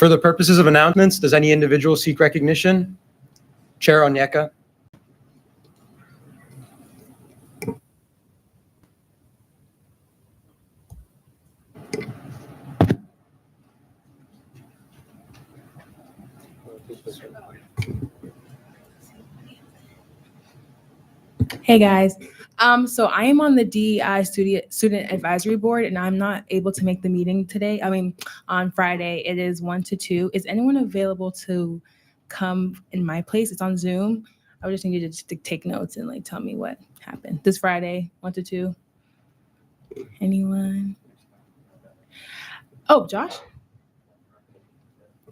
For the purposes of announcements, does any individual seek recognition? Chair Onyeka. Hey guys, so I am on the DEI student advisory board, and I'm not able to make the meeting today. On Friday. It is 1 to 2. Is anyone available to come in my place? It's on Zoom. I would just need you to just take notes and like tell me what happened this Friday, 1 to 2. Anyone? Oh, Josh?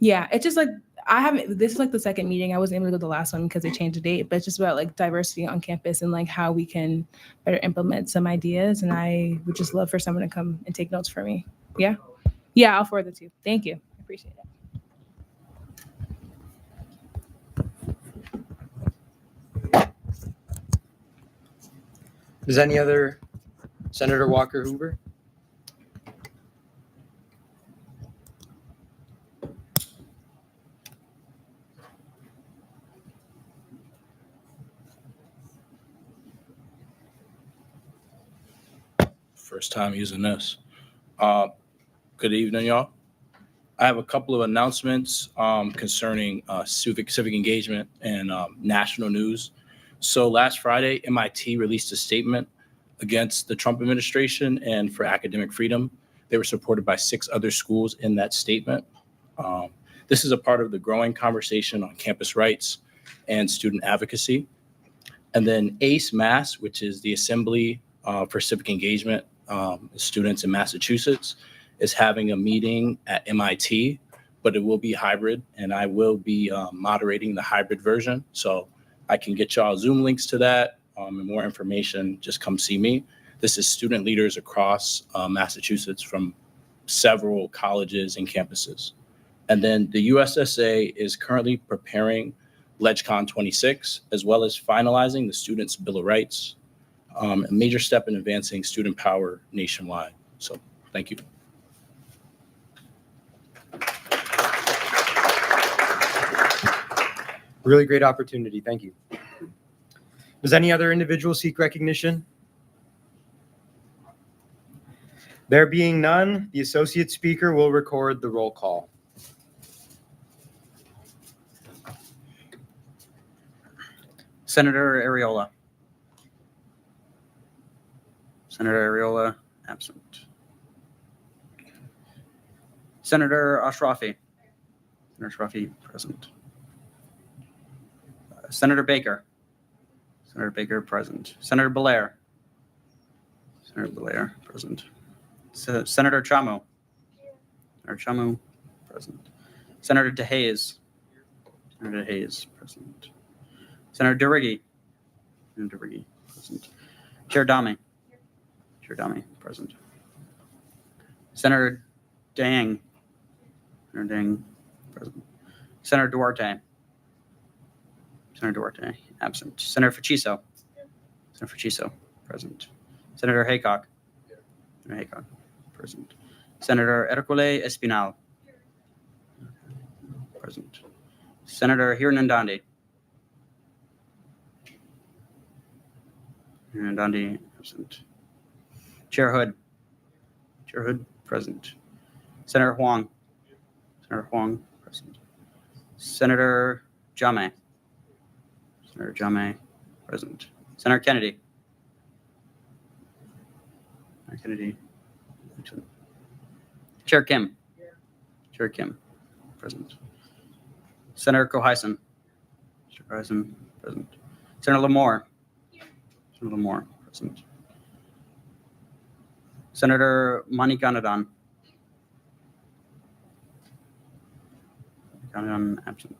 Yeah, it's just like this is like the second meeting. I wasn't able to go to the last one because they changed the date, but it's just about like diversity on campus and like how we can better implement some ideas. And I would just love for someone to come and take notes for me. Yeah? Yeah, I'll forward it to you. Thank you. I appreciate it. Does any other Senator Walker Hoover? First time using this. Good evening, y'all. I have a couple of announcements concerning civic engagement and national news. So last Friday, MIT released a statement against the Trump administration and for academic freedom. They were supported by 6 other schools in that statement. This is a part of the growing conversation on campus rights and student advocacy. And then UMass, which is the Assembly for Civic Engagement, students in Massachusetts, is having a meeting at MIT, but it will be hybrid, and I will be moderating the hybrid version. So I can get y'all Zoom links to that and more information. Just come see me. This is student leaders across Massachusetts from several colleges and campuses. And then the USSA is currently preparing LegCon 26, as well as finalizing the Students' Bill of Rights, a major step in advancing student power nationwide. So thank you. Really great opportunity. Thank you. Does any other individual seek recognition? There being none, the associate speaker will record the roll call. Senator Areola. Senator Areola, absent. Senator Ashrafi. Senator Ashrafi, present. Senator Baker. Senator Baker, present. Senator Belair. Senator Belair, present. Senator Chamu. Senator Chamu, present. Senator DeHaze. Senator DeHaze, present. Senator DeRiggi. Senator DeRiggi, present. Chair Dami. Chair Dami, present. Senator Dang. Senator Dang, present. Senator Duarte. Senator Duarte, absent. Senator Faciso. Senator Faciso, present. Senator Haycock. Senator Haycock, present. Senator Ercole Espinal. Present. Senator Hiranandani. Hiranandani, absent. Chair Hood. Chair Hood, present. Senator Huang. Senator Huang, present. Senator Jame. Senator Jame, present. Senator Kennedy. Senator Kennedy, present. Chair Kim. Chair Kim, present. Senator Cohison. Mr. Cohison, present. Senator Lamore. Senator Lamore, present. Senator Manikandan. Manikandan, absent.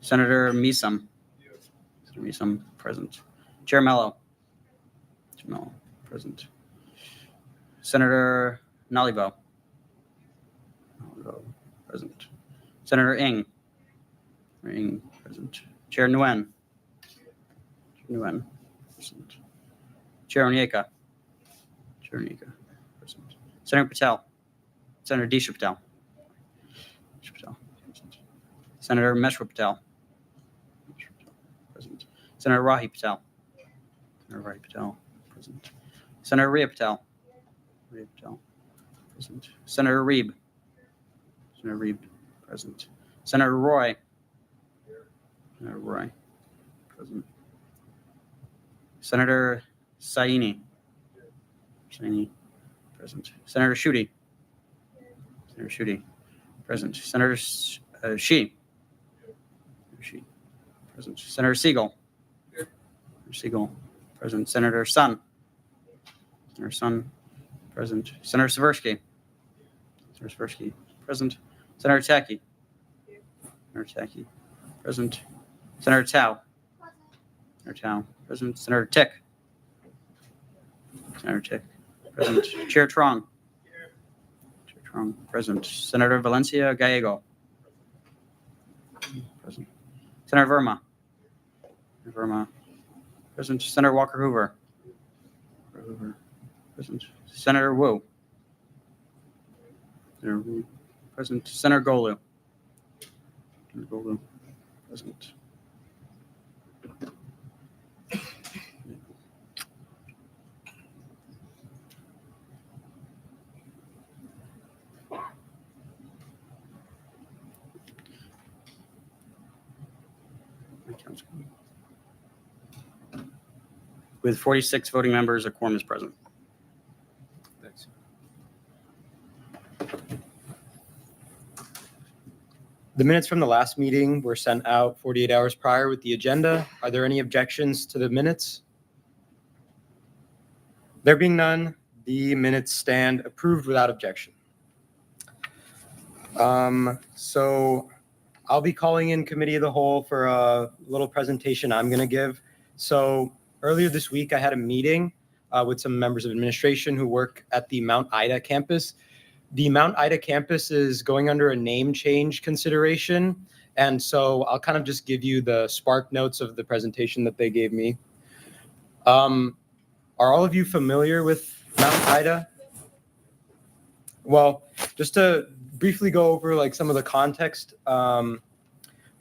Senator Meesum. Senator Meesum, present. Chair Mello. Chair Mello, present. Senator Nalivo. Nalivo, present. Senator Ng. Senator Ng, present. Chair Nguyen. Chair Nguyen, present. Chair Onyeka. Chair Onyeka, present. Senator Patel. Senator Disha Patel. Patel, present. Senator Meshwar Patel. Present. Senator Rahi Patel. Senator Rahi Patel, present. Senator Rhea Patel. Rhea Patel, present. Senator Reeb. Senator Reeb, present. Senator Roy. Senator Roy, present. Senator Saini. Saini, present. Senator Schuette. Senator Schuette, present. Senator Shi. Shi, present. Senator Siegel. Senator Siegel, present. Senator Sun. Senator Sun, present. Senator Seversky. Senator Seversky, present. Senator Tacky. Senator Tacky, present. Senator Tao. Senator Tao, present. Senator Tick. Senator Tick, present. Chair Trong. Chair Trong, present. Senator Valencia Gallego. Present. Senator Verma. Senator Verma, present. Senator Walker Hoover. Hoover, present. Senator Wu. Senator Wu, present. Senator Golu. Senator Golu, present. With 46 voting members, a quorum is present. Thanks. The minutes from the last meeting were sent out 48 hours prior with the agenda. Are there any objections to the minutes? There being none, the minutes stand approved without objection. So I'll be calling in committee of the whole for a little presentation I'm going to give. So earlier this week, I had a meeting with some members of administration who work at the Mount Ida campus. The Mount Ida campus is going under a name change consideration. And so I'll kind of just give you the spark notes of the presentation that they gave me. Are all of you familiar with Mount Ida? Well, just to briefly go over like some of the context, Mount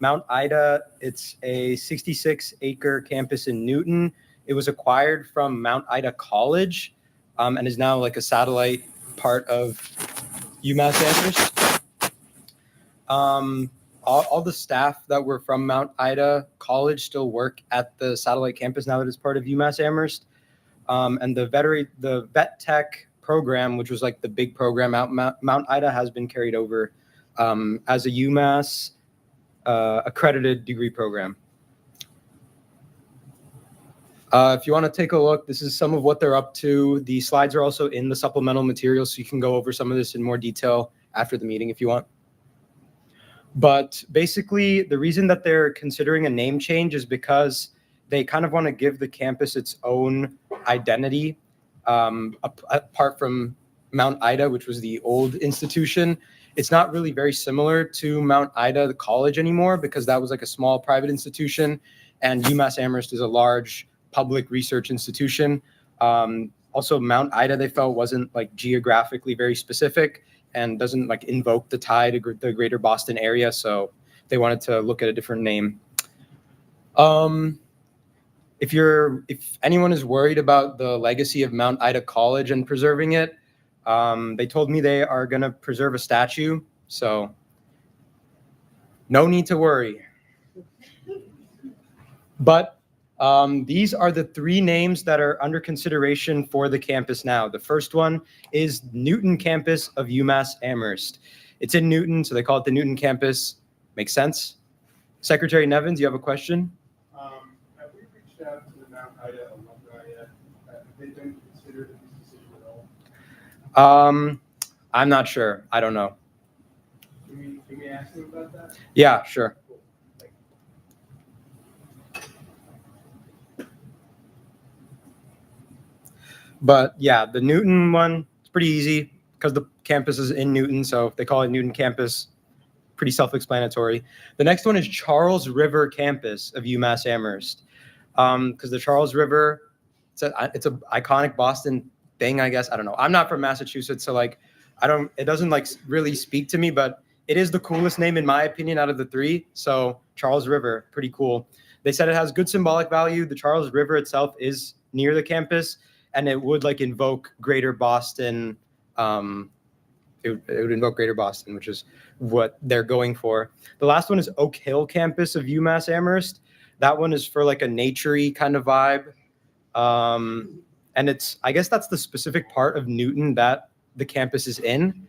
Ida, it's a 66-acre campus in Newton. It was acquired from Mount Ida College and is now like a satellite part of UMass Amherst. All the staff that were from Mount Ida College still work at the satellite campus now that it's part of UMass Amherst. And the vet tech program, which was like the big program out Mount Ida, has been carried over as a UMass accredited degree program. If you want to take a look, this is some of what they're up to. The slides are also in the supplemental materials, so you can go over some of this in more detail after the meeting if you want. But basically, the reason that they're considering a name change is because they kind of want to give the campus its own identity, apart from Mount Ida, which was the old institution. It's not really very similar to Mount Ida, the college anymore, because that was like a small private institution, and UMass Amherst is a large public research institution. Also, Mount Ida, they felt, wasn't like geographically very specific and doesn't like invoke the tie to the greater Boston area, so they wanted to look at a different name. If anyone is worried about the legacy of Mount Ida College and preserving it, they told me they are going to preserve a statue, so no need to worry. But these are the three names that are under consideration for the campus now. The first one is Newton campus of UMass Amherst. It's in Newton, so they call it the Newton campus. Makes sense? Secretary Nevins, you have a question? Have we reached out to the Mount Ida alumni yet? Have they been considered in this decision at all? I'm not sure. I don't know. Can we ask them about that? Yeah, sure. Cool. Thank you. But yeah, the Newton one, it's pretty easy because the campus is in Newton, so they call it Newton campus. Pretty self-explanatory. The next one is Charles River campus of UMass Amherst, because the Charles River, it's a iconic Boston thing, I guess. I don't know. I'm not from Massachusetts, so like it doesn't like really speak to me, but it is the coolest name in my opinion out of the three. So Charles River, pretty cool. They said it has good symbolic value. The Charles River itself is near the campus, and it would like invoke Greater Boston. It would invoke Greater Boston, which is what they're going for. The last one is Oak Hill campus of UMass Amherst. That one is for like a naturey kind of vibe. And I guess that's the specific part of Newton that the campus is in.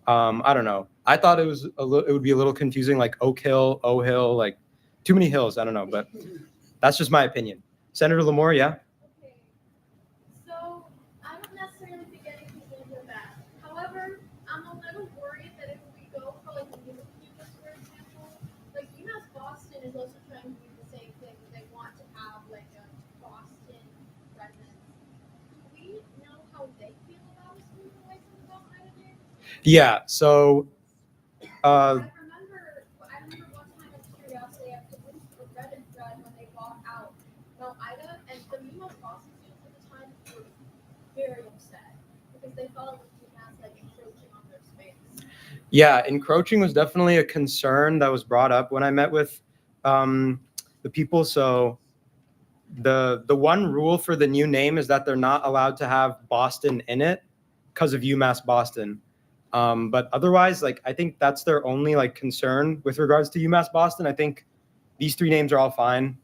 I don't know. I thought it would be a little confusing, like Oak Hill, O Hill, like too many hills. I don't know, but that's just my opinion. Senator Lamore, yeah? Okay, so I don't necessarily think anything's going to go bad. However, I'm a little worried that if we go for like a new campus, for example, like UMass Boston is also trying to do the same thing. They want to have like a Boston presence. Do we know how they feel about us moving away from the Mount Ida name? Yeah, so I remember one time as curiosity, I produced a Reddit thread when they bought out Mount Ida, and the UMass Boston students at the time were very upset because they felt it was UMass like encroaching on their space. yeah, encroaching was definitely a concern that was brought up when I met with the people. So the one rule for the new name is that they're not allowed to have Boston in it because of UMass Boston. But otherwise, like I think that's their only like concern with regards to UMass Boston. I think these three names are all fine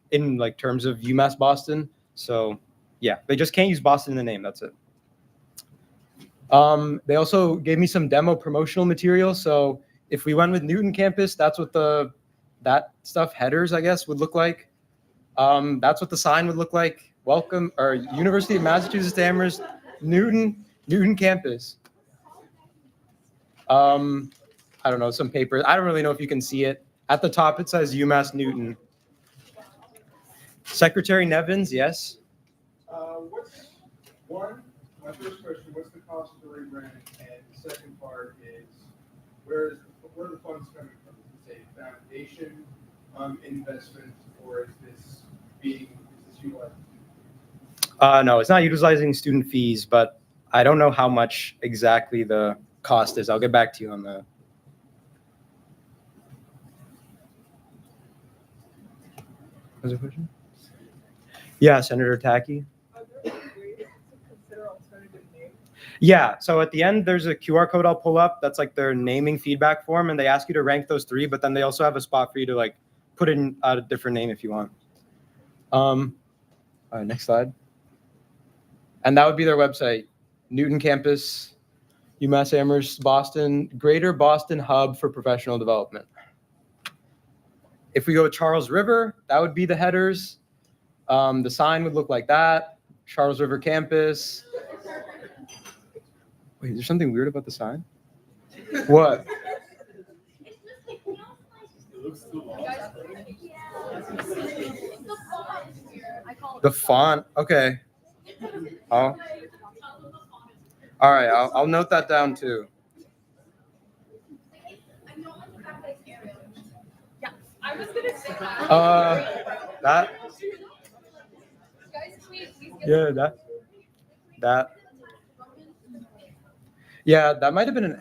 in like terms of UMass Boston. So yeah, they just can't use Boston in the name. That's it. They also gave me some demo promotional material. So if we went with Newton campus, that's what that stuff headers, I guess, would look like. That's what the sign would look like. Welcome, or University of Massachusetts to Amherst, Newton campus. I don't know, some papers. I don't really know if you can see it. At the top, it says UMass Newton. Secretary Nevins, yes. My first question, what's the cost of the rebrand? And the second part is, where are the funds coming from? Is it a foundation investment, or is this utilized? No, it's not utilizing student fees, but I don't know how much exactly the cost is. I'll get back to you on that. Was there a question? Yeah, Senator Tacky. Yeah, so at the end, there's a QR code I'll pull up. That's like their naming feedback form, and they ask you to rank those three, but then they also have a spot for you to like put in a different name if you want. All right, next slide. And that would be their website, Newton Campus, UMass Amherst, Boston, Greater Boston Hub for Professional Development. If we go with Charles River, that would be the headers. The sign would look like that, Charles River Campus. Wait, is there something weird about the sign? What? The font, okay. Oh. All right, I'll note that down too. Yeah, I was gonna say that. That. Guys, please Yeah, that. Yeah, that might have been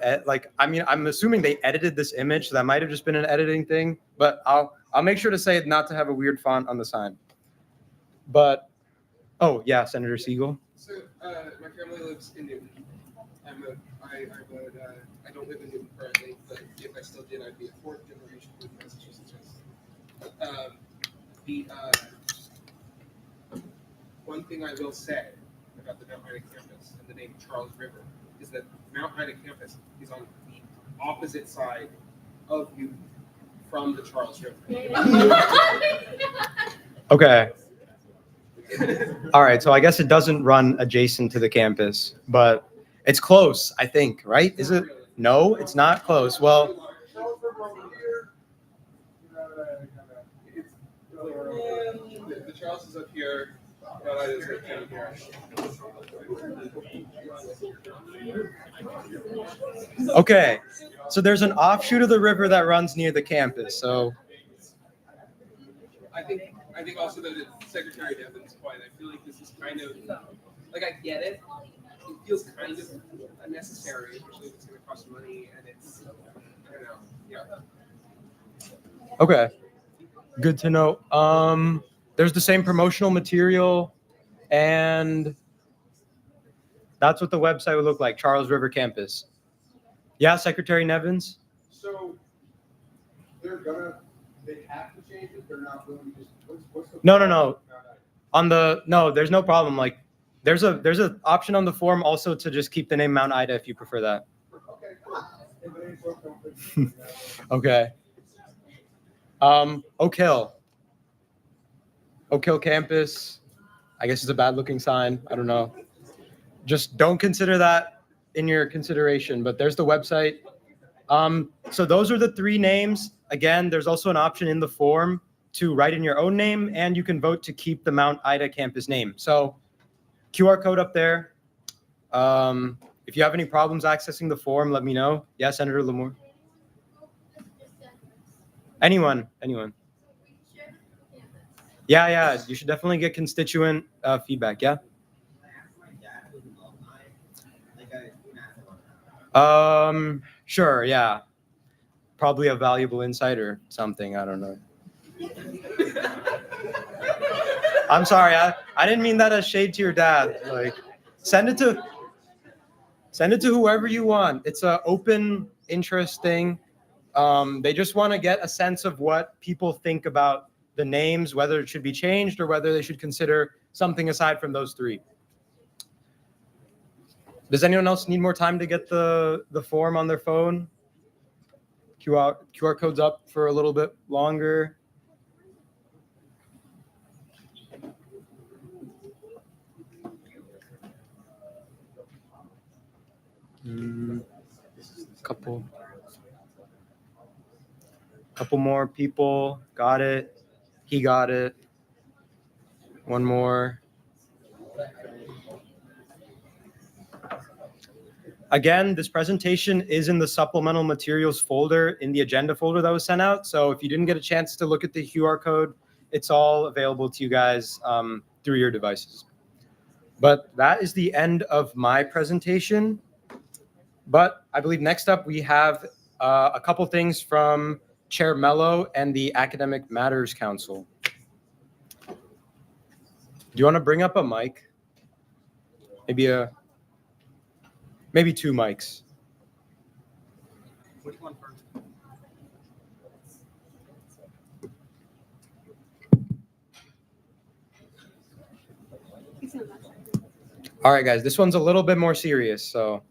I'm assuming they edited this image, so that might have just been an editing thing. But I'll make sure to say not to have a weird font on the sign. But oh yeah, Senator Siegel. So my family lives in Newton. I don't live in Newton currently, but if I still did, I'd be a fourth generation Newton, Massachusetts. The one thing I will say about the Mount Ida campus and the name Charles River is that Mount Ida campus is on the opposite side of Newton from the Charles River. Okay. All right, so I guess it doesn't run adjacent to the campus, but it's close, I think, right? Is it? No, it's not close. Well, The Charles is up here. Mount Ida is right down here. okay. So there's an offshoot of the river that runs near the campus. So I think also that it's Secretary Devon's point. I feel like this is kind of like I get it. It feels kind of unnecessary, especially if it's going to costs money and it's, you know, yeah. Okay, good to know. There's the same promotional material, and that's what the website would look like, Charles River Campus. Yeah, Secretary Nevins? So they have to change it, they're not willing to just, what's the? No. No, there's no problem. Like, there's a option on the form also to just keep the name Mount Ida if you prefer that. Okay, if it ain't broke, don't fix it. Okay. Oak Hill campus. I guess it's a bad looking sign. I don't know. Just don't consider that in your consideration, but there's the website. So those are the three names. Again, there's also an option in the form to write in your own name, and you can vote to keep the Mount Ida campus name. So QR code up there. If you have any problems accessing the form, let me know. Yeah, Senator Lamore. Anyone. Yeah, you should definitely get constituent feedback, yeah? Sure, yeah. Probably a valuable insight or something, I don't know. I'm sorry, I didn't mean that as shade to your dad. Like, send it to whoever you want. It's an open interest thing. They just want to get a sense of what people think about the names, whether it should be changed or whether they should consider something aside from those three. Does anyone else need more time to get the form on their phone? QR code's up for a little bit longer. Couple more people got it. He got it. One more. Again, this presentation is in the supplemental materials folder in the agenda folder that was sent out. So if you didn't get a chance to look at the QR code, it's all available to you guys through your devices. But that is the end of my presentation. But I believe next up we have a couple things from Chair Mello and the Academic Matters Council. Do you want to bring up a mic? Maybe two mics. Which one first? All right, guys, this one's a little bit more serious, so.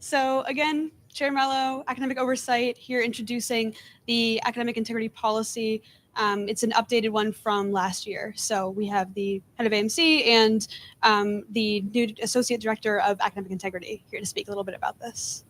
So again, Chair Mello, Academic Oversight, here introducing the Academic Integrity Policy. It's an updated one from last year. So we have the head of AMC and the new Associate Director of Academic Integrity here to speak a little bit about this.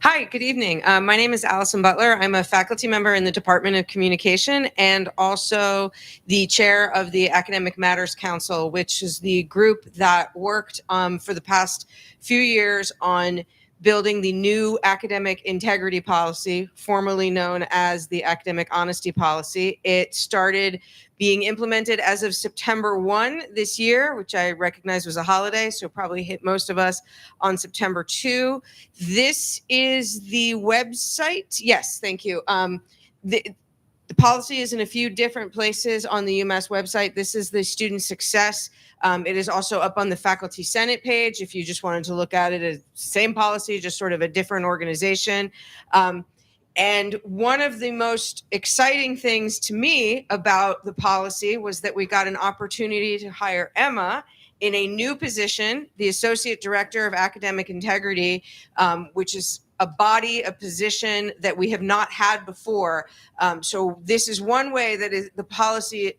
Hi, good evening. My name is Allison Butler. I'm a faculty member in the Department of Communication and also the chair of the Academic Matters Council, which is the group that worked for the past few years on building the new academic integrity policy, formerly known as the academic honesty policy. It started being implemented as of September 1 this year, which I recognize was a holiday, so probably hit most of us on September 2. This is the website. Yes, thank you. The policy is in a few different places on the UMass website. This is the student success. It is also up on the Faculty Senate page if you just wanted to look at it as same policy, just sort of a different organization. And one of the most exciting things to me about the policy was that we got an opportunity to hire Emma in a new position, the Associate Director of Academic Integrity, which is a position that we have not had before. So this is one way that the policy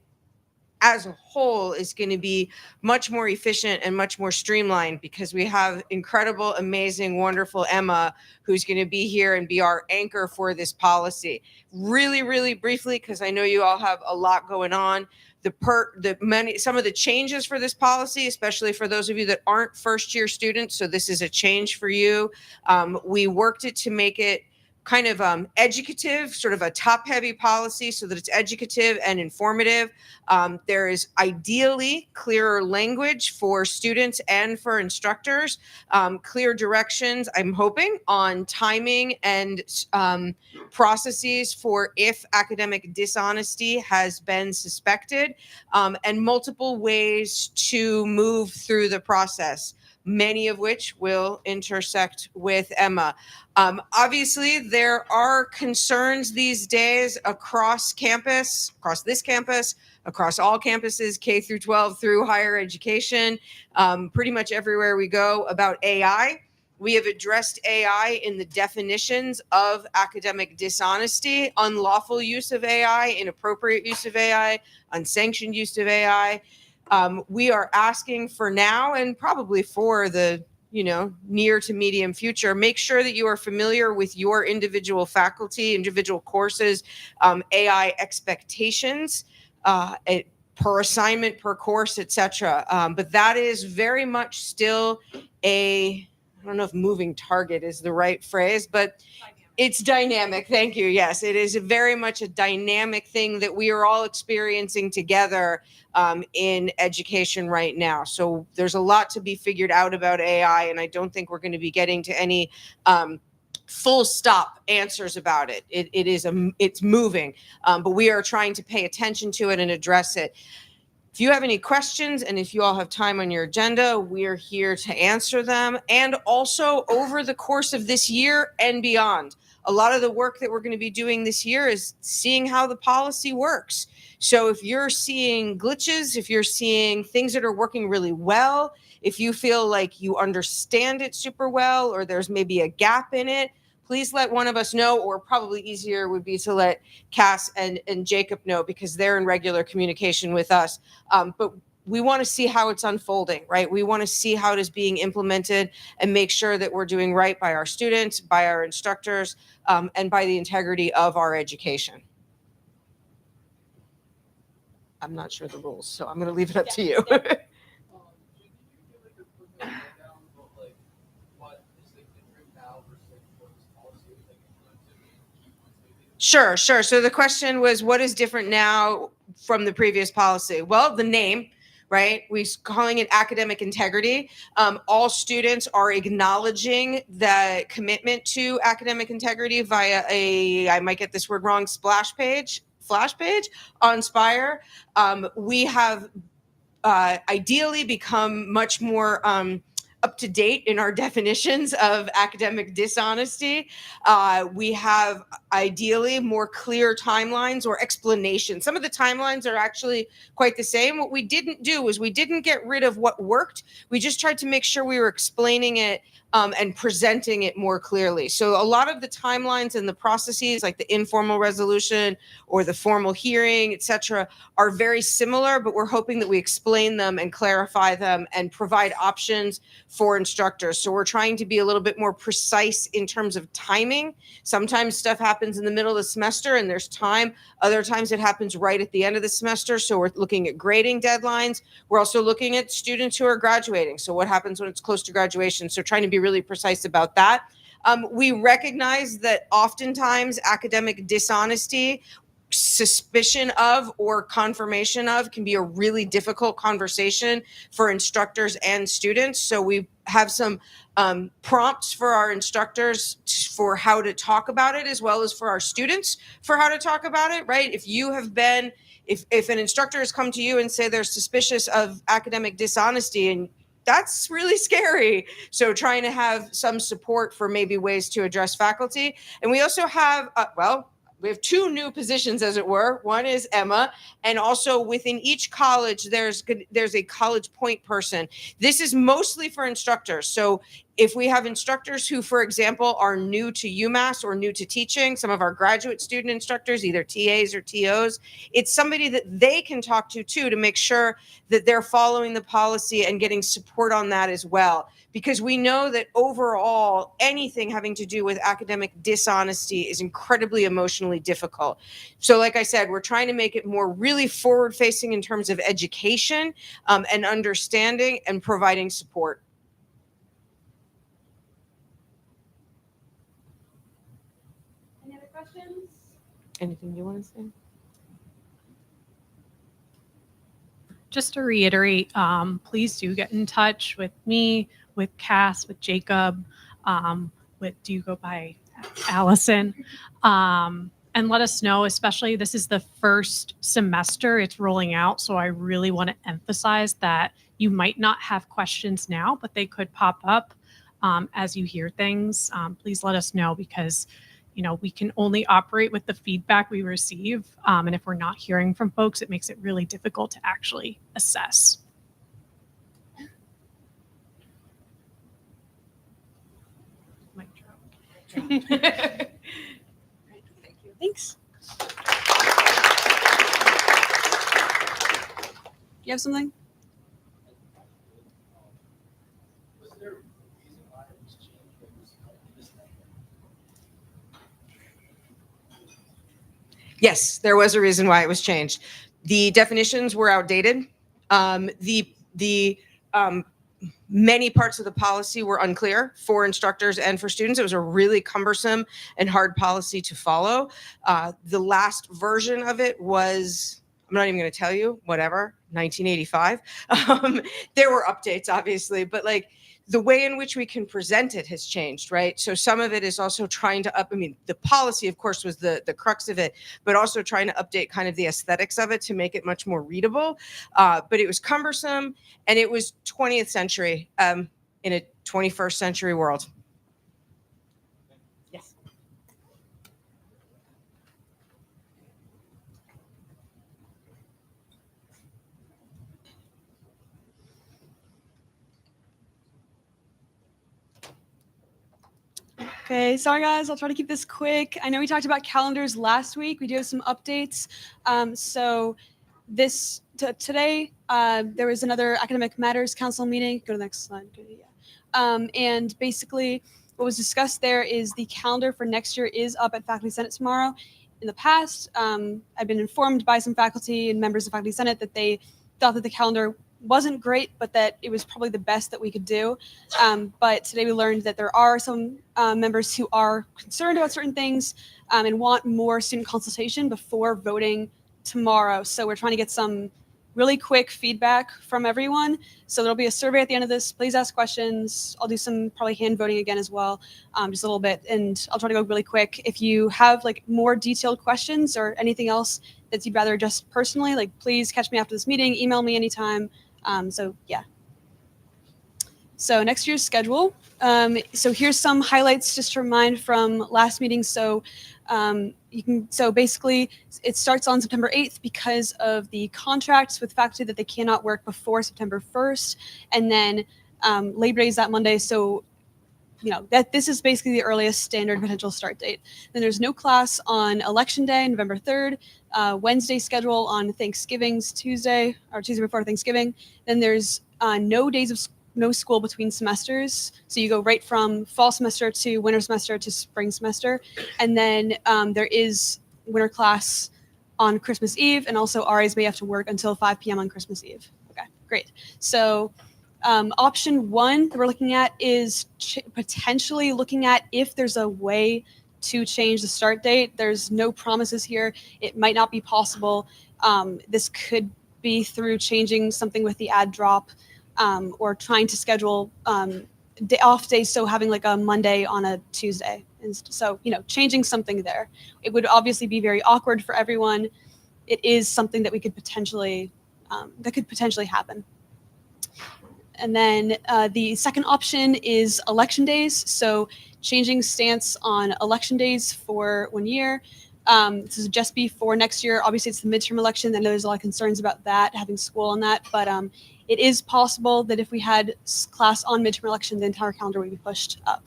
as a whole is going to be much more efficient and much more streamlined because we have incredible, amazing, wonderful Emma who's going to be here and be our anchor for this policy. Really, really briefly, because I know you all have a lot going on. Some of the changes for this policy, especially for those of you that aren't first-year students, so this is a change for you. We worked it to make it kind of educative, sort of a top-heavy policy so that it's educative and informative. There is ideally clearer language for students and for instructors, clear directions, I'm hoping, on timing and processes for if academic dishonesty has been suspected, and multiple ways to move through the process, many of which will intersect with Emma. Obviously, there are concerns these days across campus, across this campus, across all campuses, K through 12 through higher education, pretty much everywhere we go, about AI. We have addressed AI in the definitions of academic dishonesty, unlawful use of AI, inappropriate use of AI, unsanctioned use of AI. We are asking for now and probably for the near to medium future, make sure that you are familiar with your individual faculty, individual courses, AI expectations, per assignment, per course, etc. But that is very much still I don't know if moving target is the right phrase, but it's dynamic. Thank you. Yes, it is very much a dynamic thing that we are all experiencing together in education right now. So there's a lot to be figured out about AI, and I don't think we're going to be getting to any full stop answers about it. It's moving, but we are trying to pay attention to it and address it. If you have any questions and if you all have time on your agenda, we're here to answer them. And also over the course of this year and beyond, a lot of the work that we're going to be doing this year is seeing how the policy works. So if you're seeing glitches, if you're seeing things that are working really well, if you feel like you understand it super well, or there's maybe a gap in it, please let one of us know, or probably easier would be to let Cass and Jacob know, because they're in regular communication with us. But we want to see how it's unfolding, right? We want to see how it is being implemented and make sure that we're doing right by our students, by our instructors, and by the integrity of our education. I'm not sure the rules, so I'm going to leave it up to you. Sure. So the question was, what is different now from the previous policy? Well, the name, right? We're calling it academic integrity. All students are acknowledging the commitment to academic integrity via I might get this word wrong, flash page on Spire. We have ideally become much more up to date in our definitions of academic dishonesty. We have ideally more clear timelines or explanations. Some of the timelines are actually quite the same. What we didn't do was we didn't get rid of what worked. We just tried to make sure we were explaining it and presenting it more clearly. So a lot of the timelines and the processes, like the informal resolution or the formal hearing, et cetera, are very similar, but we're hoping that we explain them and clarify them and provide options for instructors. So we're trying to be a little bit more precise in terms of timing. Sometimes stuff happens in the middle of the semester and there's time. Other times it happens right at the end of the semester. So we're looking at grading deadlines. We're also looking at students who are graduating. So what happens when it's close to graduation? So trying to be really precise about that. We recognize that oftentimes academic dishonesty, suspicion of or confirmation of, can be a really difficult conversation for instructors and students. So we have some prompts for our instructors for how to talk about it, as well as for our students for how to talk about it, right? If you have been, if an instructor has come to you and say they're suspicious of academic dishonesty, and that's really scary. So trying to have some support for maybe ways to address faculty. And we also have, we have two new positions, as it were. One is Emma, and also within each college, there's a college point person. This is mostly for instructors. So if we have instructors who, for example, are new to UMass or new to teaching, some of our graduate student instructors, either TAs or TOs, it's somebody that they can talk to too, to make sure that they're following the policy and getting support on that as well. Because we know that overall, anything having to do with academic dishonesty is incredibly emotionally difficult. So like I said, we're trying to make it more really forward-facing in terms of education and understanding and providing support. Anything you want to say? Just to reiterate, please do get in touch with me, with Cass, with Jacob, do you go by Allison? And let us know, especially this is the first semester it's rolling out. So I really want to emphasize that you might not have questions now, but they could pop up as you hear things. Please let us know because we can only operate with the feedback we receive. And if we're not hearing from folks, it makes it really difficult to actually assess. Mic drop. Thanks. You have something? Yes, there was a reason why it was changed. The definitions were outdated. Many parts of the policy were unclear for instructors and for students. It was a really cumbersome and hard policy to follow. The last version of it was, I'm not even going to tell you, whatever, 1985. There were updates, obviously, but the way in which we can present it has changed, right? So some of it is also trying to the policy, of course, was the crux of it, but also trying to update kind of the aesthetics of it to make it much more readable. But it was cumbersome and it was 20th century in a 21st century world. Yes. Okay, sorry guys, I'll try to keep this quick. I know we talked about calendars last week. We do have some updates. Today, there was another Academic Matters Council meeting. Go to the next slide. And basically, what was discussed there is the calendar for next year is up at Faculty Senate tomorrow. In the past, I've been informed by some faculty and members of Faculty Senate that they thought that the calendar wasn't great, but that it was probably the best that we could do. But today we learned that there are some members who are concerned about certain things and want more student consultation before voting tomorrow. So we're trying to get some really quick feedback from everyone. So there'll be a survey at the end of this. Please ask questions. I'll do some probably hand voting again as well, just a little bit. And I'll try to go really quick. If you have more detailed questions or anything else that you'd rather just personally, please catch me after this meeting, email me anytime. Yeah. So next year's schedule. So here's some highlights just to remind from last meeting. So basically it starts on September 8th because of the contracts with faculty that they cannot work before September 1st. And then Labor Day is that Monday. So, that this is basically the earliest standard potential start date. Then there's no class on Election Day, November 3rd, Wednesday schedule on Thanksgiving's Tuesday or Tuesday before Thanksgiving. Then there's no school between semesters. So you go right from fall semester to winter semester to spring semester. And then there is winter class on Christmas Eve, and also RAs may have to work until 5 p.m. on Christmas Eve. Okay, great. So option one that we're looking at is potentially looking at if there's a way to change the start date. There's no promises here. It might not be possible. This could be through changing something with the ad drop or trying to schedule off days, so having a Monday on a Tuesday. And so, changing something there. It would obviously be very awkward for everyone. It is something that we could potentially, happen. And then the second option is election days. So changing stance on election days for 1 year. This is just before next year. Obviously, it's the midterm election. I know there's a lot of concerns about that, having school on that. But it is possible that if we had class on midterm election, the entire calendar would be pushed up.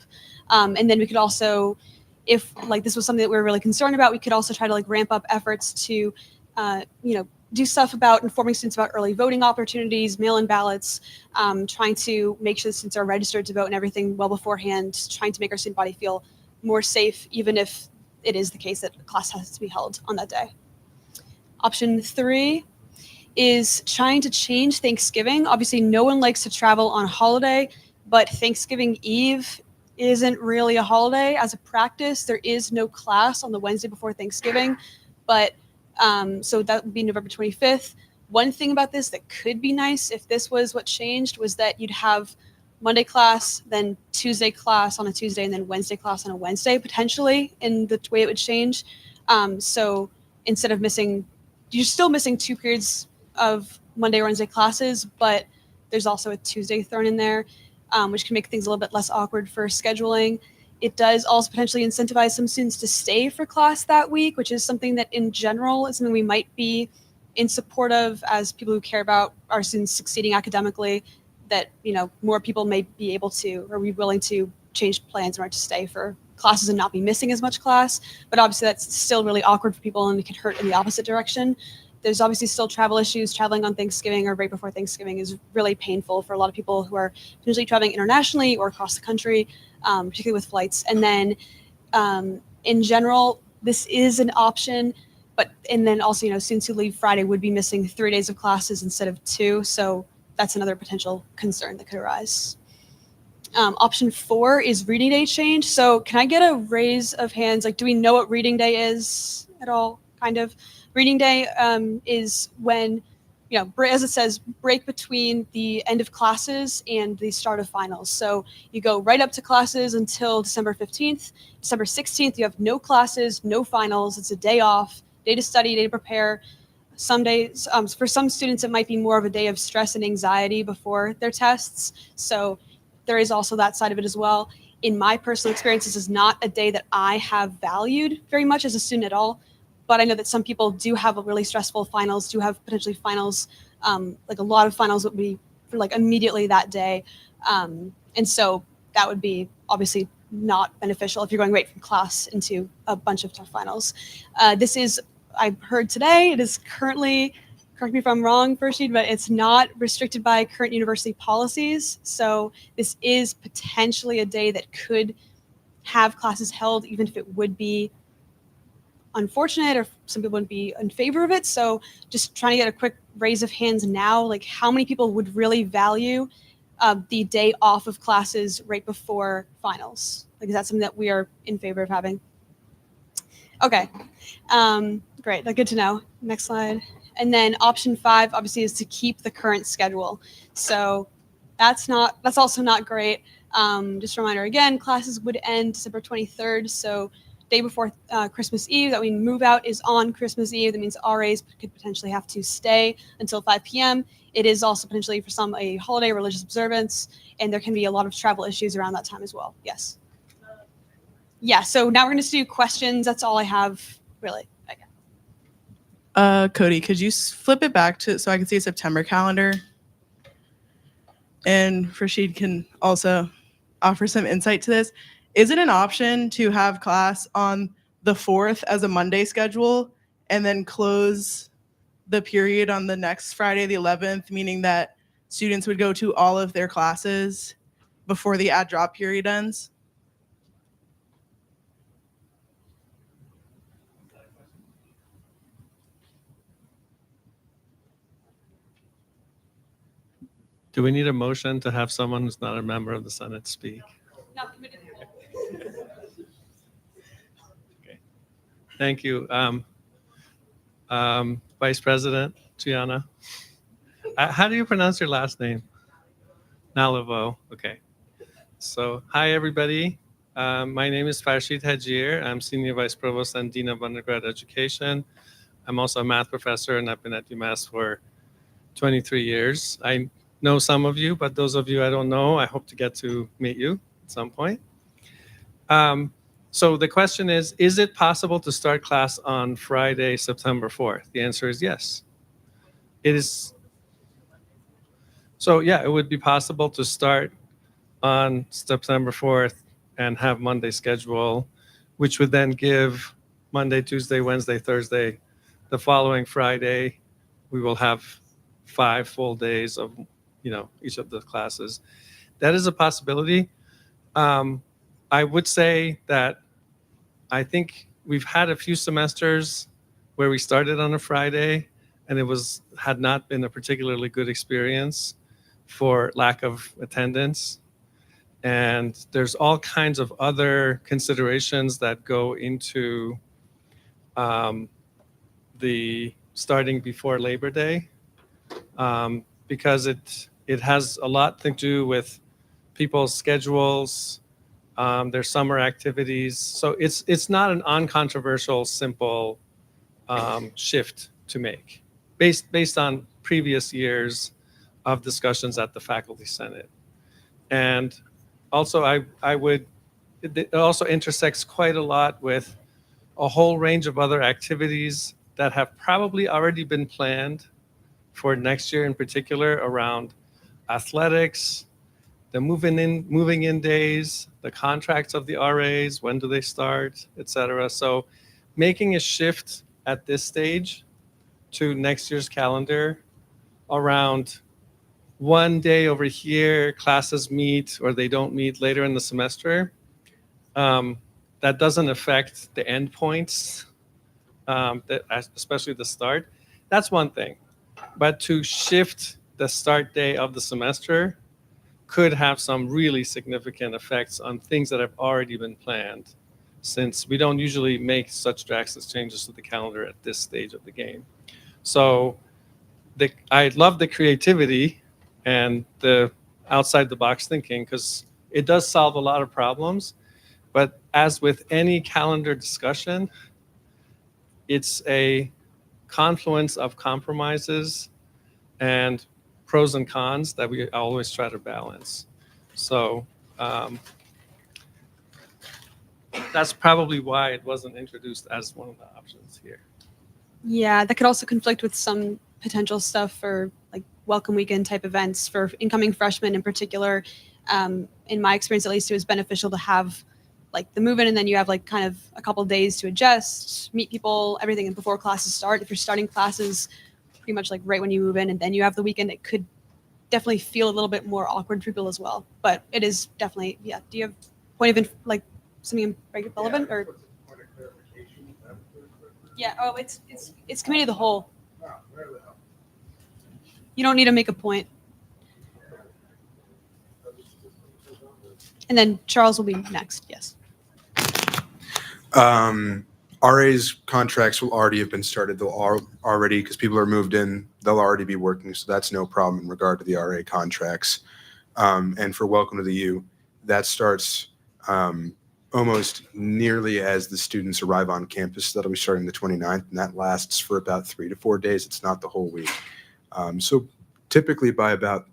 And then we could also, if this was something that we were really concerned about, we could also try to ramp up efforts to, do stuff about informing students about early voting opportunities, mail-in ballots, trying to make sure the students are registered to vote and everything well beforehand, trying to make our student body feel more safe, even if it is the case that class has to be held on that day. Option three is trying to change Thanksgiving. Obviously, no one likes to travel on holiday, but Thanksgiving Eve isn't really a holiday. As a practice, there is no class on the Wednesday before Thanksgiving. But so that would be November 25th. One thing about this that could be nice if this was what changed was that you'd have Monday class, then Tuesday class on a Tuesday, and then Wednesday class on a Wednesday, potentially, in the way it would change. So instead of missing, you're still missing 2 periods of Monday or Wednesday classes, but there's also a Tuesday thrown in there, which can make things a little bit less awkward for scheduling. It does also potentially incentivize some students to stay for class that week, which is something that in general is something we might be in support of as people who care about our students succeeding academically, that, more people may be able to or be willing to change plans in order to stay for classes and not be missing as much class. But obviously that's still really awkward for people and it can hurt in the opposite direction. There's obviously still travel issues. Traveling on Thanksgiving or right before Thanksgiving is really painful for a lot of people who are potentially traveling internationally or across the country, particularly with flights. And then in general, this is an option, and then also, students who leave Friday would be missing 3 days of classes instead of 2. So that's another potential concern that could arise. Option 4 is reading day change. So can I get a raise of hands? Like, do we know what reading day is at all? Kind of. Reading day is when, as it says, break between the end of classes and the start of finals. So you go right up to classes until December 15th. December 16th, you have no classes, no finals. It's a day off, day to study, day to prepare. Some days, for some students, it might be more of a day of stress and anxiety before their tests. So there is also that side of it as well. In my personal experience, this is not a day that I have valued very much as a student at all. But I know that some people do have a really stressful finals, do have potentially finals, like a lot of finals would be for like immediately that day. And so that would be obviously not beneficial if you're going right from class into a bunch of tough finals. This is, I heard today, it is currently, correct me if I'm wrong, Farshid, but it's not restricted by current university policies. So this is potentially a day that could have classes held, even if it would be unfortunate or some people would be in favor of it. So just trying to get a quick raise of hands now, like how many people would really value the day off of classes right before finals? Like, is that something that we are in favor of having? Okay, great, that's good to know. Next slide. And then option 5 obviously is to keep the current schedule. So that's also not great. Just a reminder again, classes would end December 23rd. So day before Christmas Eve. That means move out is on Christmas Eve. That means RAs could potentially have to stay until 5 p.m. It is also potentially for some a holiday religious observance, and there can be a lot of travel issues around that time as well. Yes. Yeah, so now we're going to do questions. That's all I have, really. Okay. Cody, could you flip it back to so I can see a September calendar? And Rashid can also offer some insight to this. Is it an option to have class on the 4th as a Monday schedule and then close the period on the next Friday, the 11th, meaning that students would go to all of their classes before the add drop period ends? Do we need a motion to have someone who's not a member of the Senate speak? No, Okay. Thank you. Vice President Gianna. How do you pronounce your last name? Nalivo. Okay. So, hi, everybody. My name is Farshid Hajir. I'm Senior Vice Provost and Dean of Undergrad Education. I'm also a math professor, and I've been at UMass for 23 years. I know some of you, but those of you I don't know, I hope to get to meet you at some point. So the question is it possible to start class on Friday, September 4th? The answer is yes. It is. So yeah, it would be possible to start on September 4th and have Monday schedule, which would then give Monday, Tuesday, Wednesday, Thursday. The following Friday, we will have 5 full days of, each of the classes. That is a possibility. I would say that I think we've had a few semesters where we started on a Friday and it had not been a particularly good experience for lack of attendance. And there's all kinds of other considerations that go into the starting before Labor Day, because it has a lot to do with people's schedules, their summer activities. So it's not an uncontroversial, simple shift to make based on previous years of discussions at the Faculty Senate. And also it also intersects quite a lot with a whole range of other activities that have probably already been planned for next year, in particular around athletics, the moving in days, the contracts of the RAs, when do they start, et cetera. So making a shift at this stage to next year's calendar around one day over here, classes meet or they don't meet later in the semester, that doesn't affect the endpoints, especially the start. That's one thing. But to shift the start day of the semester could have some really significant effects on things that have already been planned, since we don't usually make such drastic changes to the calendar at this stage of the game. So I love the creativity and the outside the box thinking, because it does solve a lot of problems. But as with any calendar discussion, it's a confluence of compromises and pros and cons that we always try to balance. So that's probably why it wasn't introduced as one of the options here. Yeah, that could also conflict with some potential stuff for like welcome weekend type events for incoming freshmen in particular. In my experience, at least, it was beneficial to have like the move in, and then you have like kind of a couple days to adjust, meet people, everything before classes start. If you're starting classes pretty much like right when you move in and then you have the weekend, it could definitely feel a little bit more awkward for people as well. But it is definitely, yeah. Do you have point of like something relevant or? Point of clarification, is that what they're referring to? Yeah. Oh, it's committee of the whole. Oh, where the hell? You don't need to make a point. And then Charles will be next. Yes. RA's contracts will already have been started. They'll already, because people are moved in, they'll already be working. So that's no problem in regard to the RA contracts. And for Welcome to the U, that starts almost nearly as the students arrive on campus. That'll be starting the 29th, and that lasts for about 3 to 4 days. It's not the whole week. So typically by about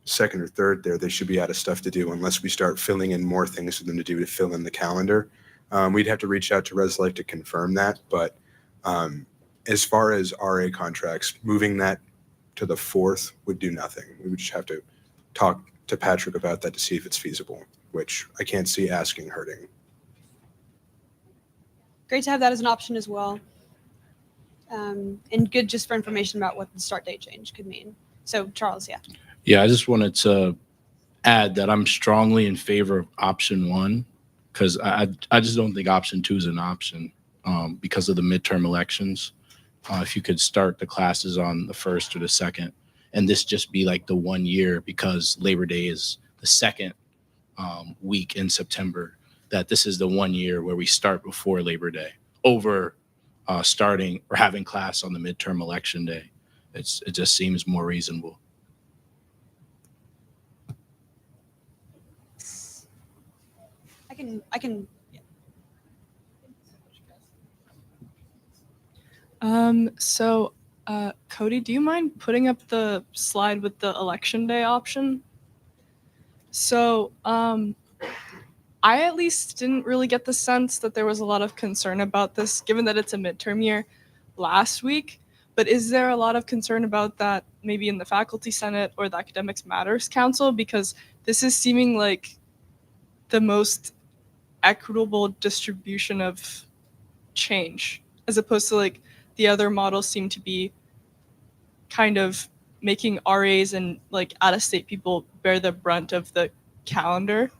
second or third there, they should be out of stuff to do unless we start filling in more things for them to do to fill in the calendar. We'd have to reach out to Res Life to confirm that. But as far as RA contracts, moving that to the 4th would do nothing. We would just have to talk to Patrick about that to see if it's feasible, which I can't see asking hurting. Great to have that as an option as well. And good just for information about what the start date change could mean. So Charles, yeah. Yeah, I just wanted to add that I'm strongly in favor of option 1, because I just don't think option 2 is an option because of the midterm elections. If you could start the classes on the 1st or the 2nd, and this just be like the 1 year, because Labor Day is the 2nd week in September, that this is the 1 year where we start before Labor Day over starting or having class on the midterm election day. It just seems more reasonable. I can. Cody, do you mind putting up the slide with the election day option? So, I at least didn't really get the sense that there was a lot of concern about this, given that it's a midterm year last week. But is there a lot of concern about that maybe in the Faculty Senate or the Academics Matters Council? Because this is seeming like the most equitable distribution of change, as opposed to like the other models seem to be kind of making RAs and like out-of-state people bear the brunt of the calendar,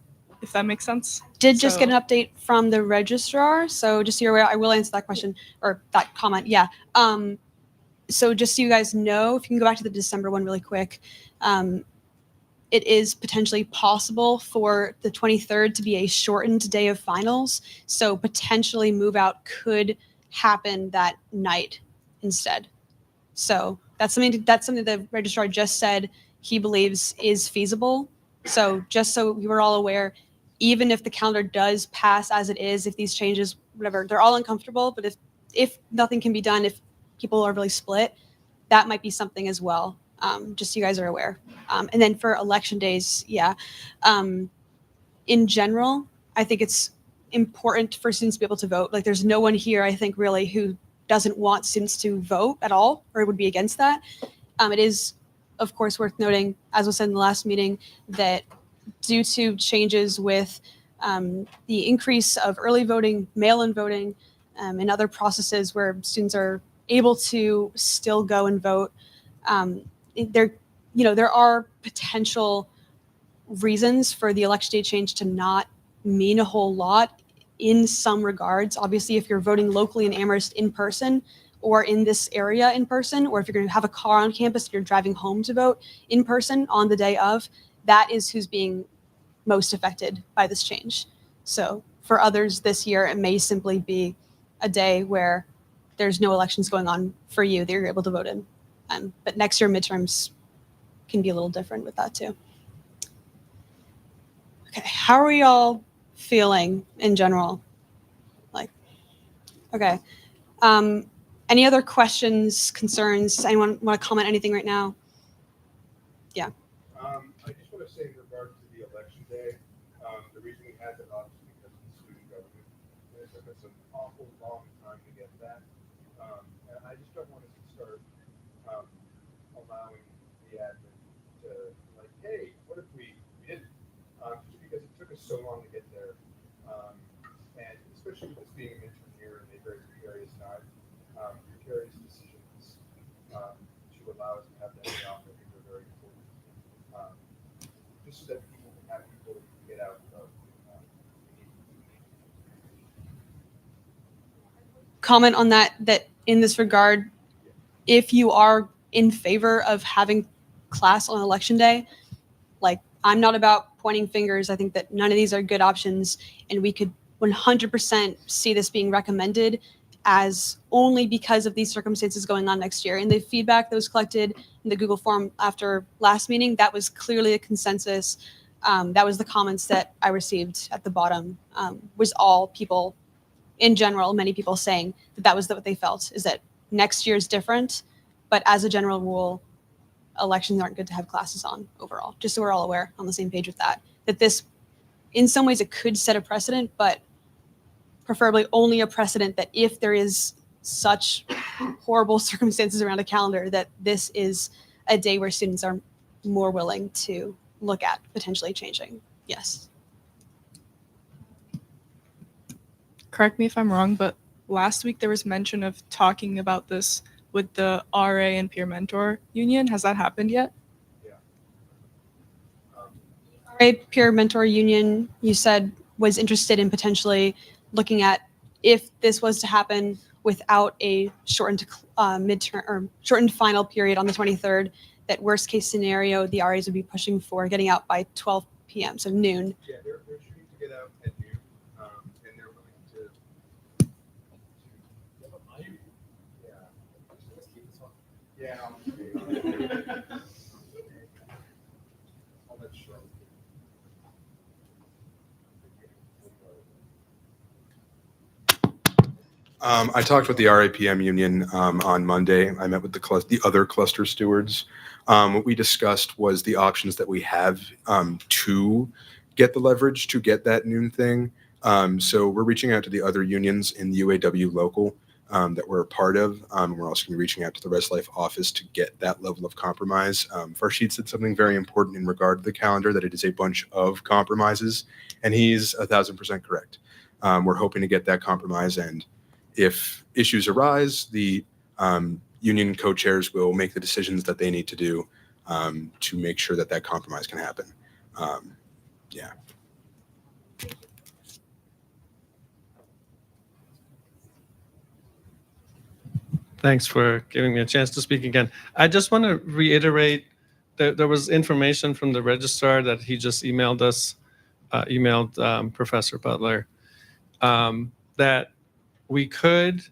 if that makes sense. Did just get an update from the registrar, so just so you're aware, I will answer that question or that comment. Yeah. So just so you guys know, if you can go back to the December one really quick, it is potentially possible for the 23rd to be a shortened day of finals. So potentially move out could happen that night instead. So that's something the registrar just said he believes is feasible. So just so we were all aware, even if the calendar does pass as it is, if these changes, whatever, they're all uncomfortable, but if nothing can be done, if people are really split, that might be something as well. Just so you guys are aware. And then for election days, in general, I think it's important for students to be able to vote. Like there's no one here, I think, really who doesn't want students to vote at all or would be against that. It is, of course, worth noting, as was said in the last meeting, that due to changes with the increase of early voting, mail-in voting, and other processes where students are able to still go and vote, there are potential reasons for the election day change to not mean a whole lot in some regards. Obviously, if you're voting locally in Amherst in person or in this area in person, or if you're going to have a car on campus and you're driving home to vote in person on the day of, that is who's being most affected by this change. So for others this year, it may simply be a day where there's no elections going on for you that you're able to vote in. But next year midterms can be a little different with that too. Okay, how are we all feeling in general? Okay. Any other questions, concerns? Anyone want to comment anything right now? Yeah. I just want to say in regard to the election day, the reason we had that off is because of the student government. It took us an awful long time to get that. And I just don't want us to start allowing the admin to like, hey, what if we didn't? Just because it took us so long to get there. And especially with this being a midterm year and a very precarious time, precarious decisions to allow us to have that day off, I think are very important. Just so that people can have people get out of. Comment on that in this regard, if you are in favor of having class on election day, like I'm not about pointing fingers. I think that none of these are good options, and we could 100% see this being recommended as only because of these circumstances going on next year. And the feedback that was collected in the Google form after last meeting, that was clearly a consensus. That was the comments that I received at the bottom, was all people in general, many people saying that was what they felt, is that next year is different, but as a general rule, elections aren't good to have classes on overall, just so we're all aware on the same page with that this, in some ways it could set a precedent, but preferably only a precedent that if there is such horrible circumstances around a calendar, that this is a day where students are more willing to look at potentially changing. Yes. Correct me if I'm wrong, but last week there was mention of talking about this with the RA and peer mentor union. Has that happened yet? RA peer mentor union, you said, was interested in potentially looking at if this was to happen without a shortened midterm or shortened final period on the 23rd, that worst case scenario, the RAs would be pushing for getting out by 12 p.m., so noon. Yeah, they're shooting to get out at noon, and they're willing to. Yeah. I'll let you. I talked with the RAPM union on Monday. I met with the other cluster stewards. What we discussed was the options that we have to get the leverage to get that noon thing. So we're reaching out to the other unions in the UAW local that we're a part of. We're also going to be reaching out to the Res Life office to get that level of compromise. Farshid said something very important in regard to the calendar, that it is a bunch of compromises, and he's 1,000% correct. We're hoping to get that compromise, and if issues arise, the union co-chairs will make the decisions that they need to do to make sure that that compromise can happen. Yeah. Thanks for giving me a chance to speak again. I just want to reiterate that there was information from the registrar that he just emailed us, Professor Butler, that we could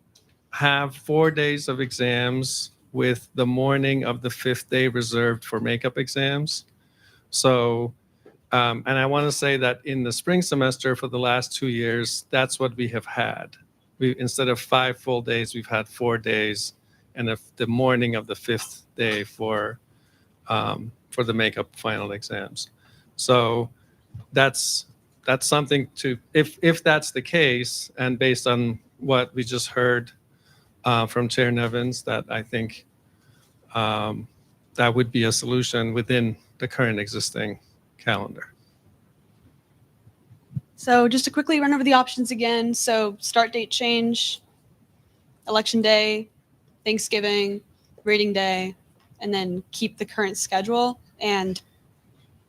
have 4 days of exams with the morning of the 5th day reserved for makeup exams. So, and I want to say that in the spring semester for the last 2 years, that's what we have had. Instead of 5 full days, we've had 4 days, and the morning of the 5th day for the makeup final exams. So that's something to, if that's the case, and based on what we just heard from Chair Nevins, that I think that would be a solution within the current existing calendar. So just to quickly run over the options again. So start date change, election day, Thanksgiving, reading day, and then keep the current schedule. And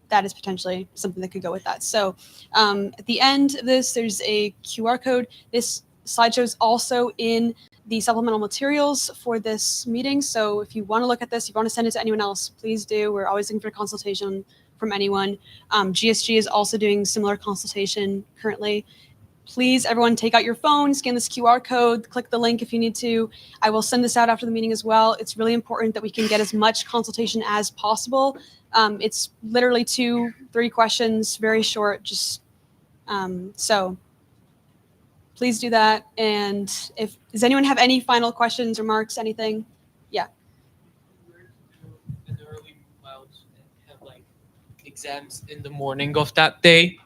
that is potentially something that could go with that. So at the end of this, there's a QR code. This slideshow is also in the supplemental materials for this meeting. So if you want to look at this, you want to send it to anyone else, please do. We're always looking for consultation from anyone. GSG is also doing similar consultation currently. Please, everyone, take out your phone, scan this QR code, click the link if you need to. I will send this out after the meeting as well. It's really important that we can get as much consultation as possible. It's literally 2-3 questions, very short. Just so please do that. And does anyone have any final questions, remarks, anything? Yeah. An early move out and have like exams in the morning of that day.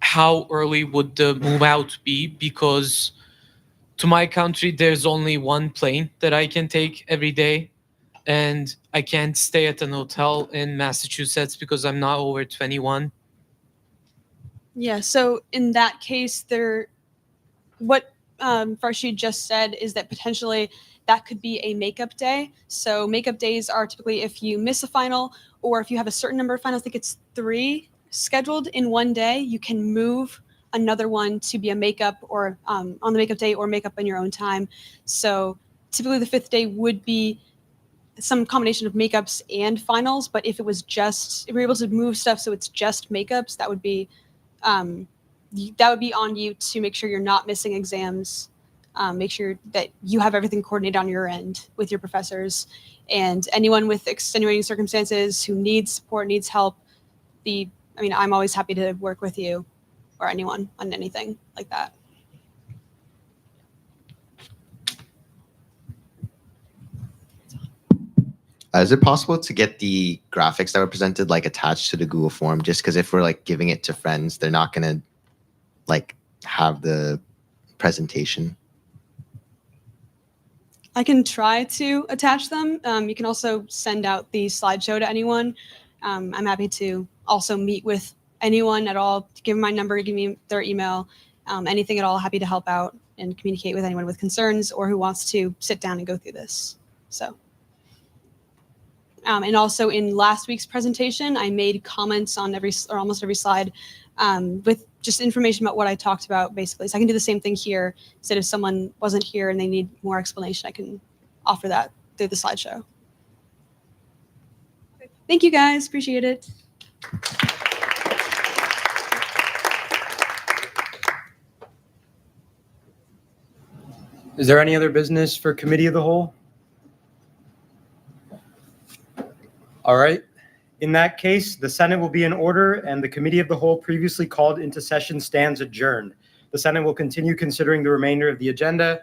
How early would the move out be? Because to my country, there's only one plane that I can take every day, and I can't stay at an hotel in Massachusetts because I'm not over 21. Yeah, so in that case, what Farshid just said is that potentially that could be a makeup day. So makeup days are typically if you miss a final or if you have a certain number of finals, I think it's 3 scheduled in one day, you can move another one to be a makeup or on the makeup day or makeup in your own time. So typically the 5th day would be some combination of makeups and finals. But if we're able to move stuff so it's just makeups, that would be on you to make sure you're not missing exams. Make sure that you have everything coordinated on your end with your professors, and anyone with extenuating circumstances who needs support, needs help. I'm always happy to work with you or anyone on anything like that. Is it possible to get the graphics that were presented like attached to the Google form? Just because if we're like giving it to friends, they're not gonna like have the presentation. I can try to attach them. You can also send out the slideshow to anyone. I'm happy to also meet with anyone at all. Give them my number, give me their email, anything at all. Happy to help out and communicate with anyone with concerns or who wants to sit down and go through this. So. And also in last week's presentation, I made comments on almost every slide with just information about what I talked about, basically. So I can do the same thing here. Instead, if someone wasn't here and they need more explanation, I can offer that through the slideshow. Thank you, guys. Appreciate it. Is there any other business for Committee of the Whole? All right. In that case, the Senate will be in order and the Committee of the Whole previously called into session stands adjourned. The Senate will continue considering the remainder of the agenda,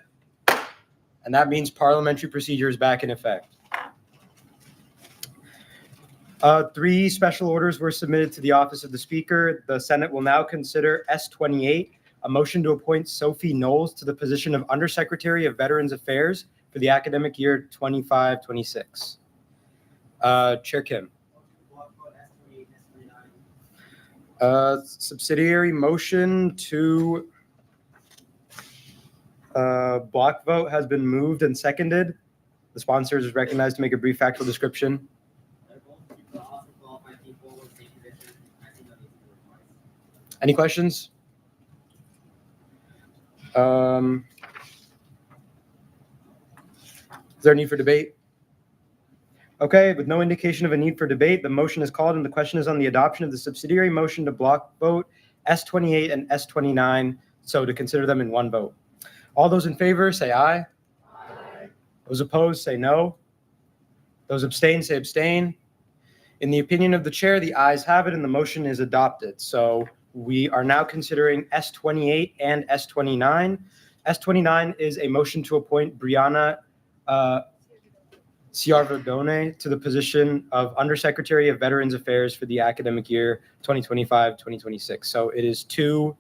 and that means parliamentary procedure is back in effect. 3 special orders were submitted to the Office of the Speaker. The Senate will now consider S28, a motion to appoint Sophie Knowles to the position of Undersecretary of Veterans Affairs for the academic year 25-26. Chair Kim. Subsidiary motion to block vote has been moved and seconded. The sponsor is recognized to make a brief factual description. Any questions? Is there a need for debate? Okay, with no indication of a need for debate, the motion is called and the question is on the adoption of the subsidiary motion to block vote S28 and S29, so to consider them in one vote. All those in favor say aye. Aye. Those opposed say no. Those abstain say abstain. In the opinion of the chair, the ayes have it and the motion is adopted. So we are now considering S28 and S29. S29 is a motion to appoint Brianna Ciarvadone to the position of Undersecretary of Veterans Affairs for the academic year 2025-2026. So it is two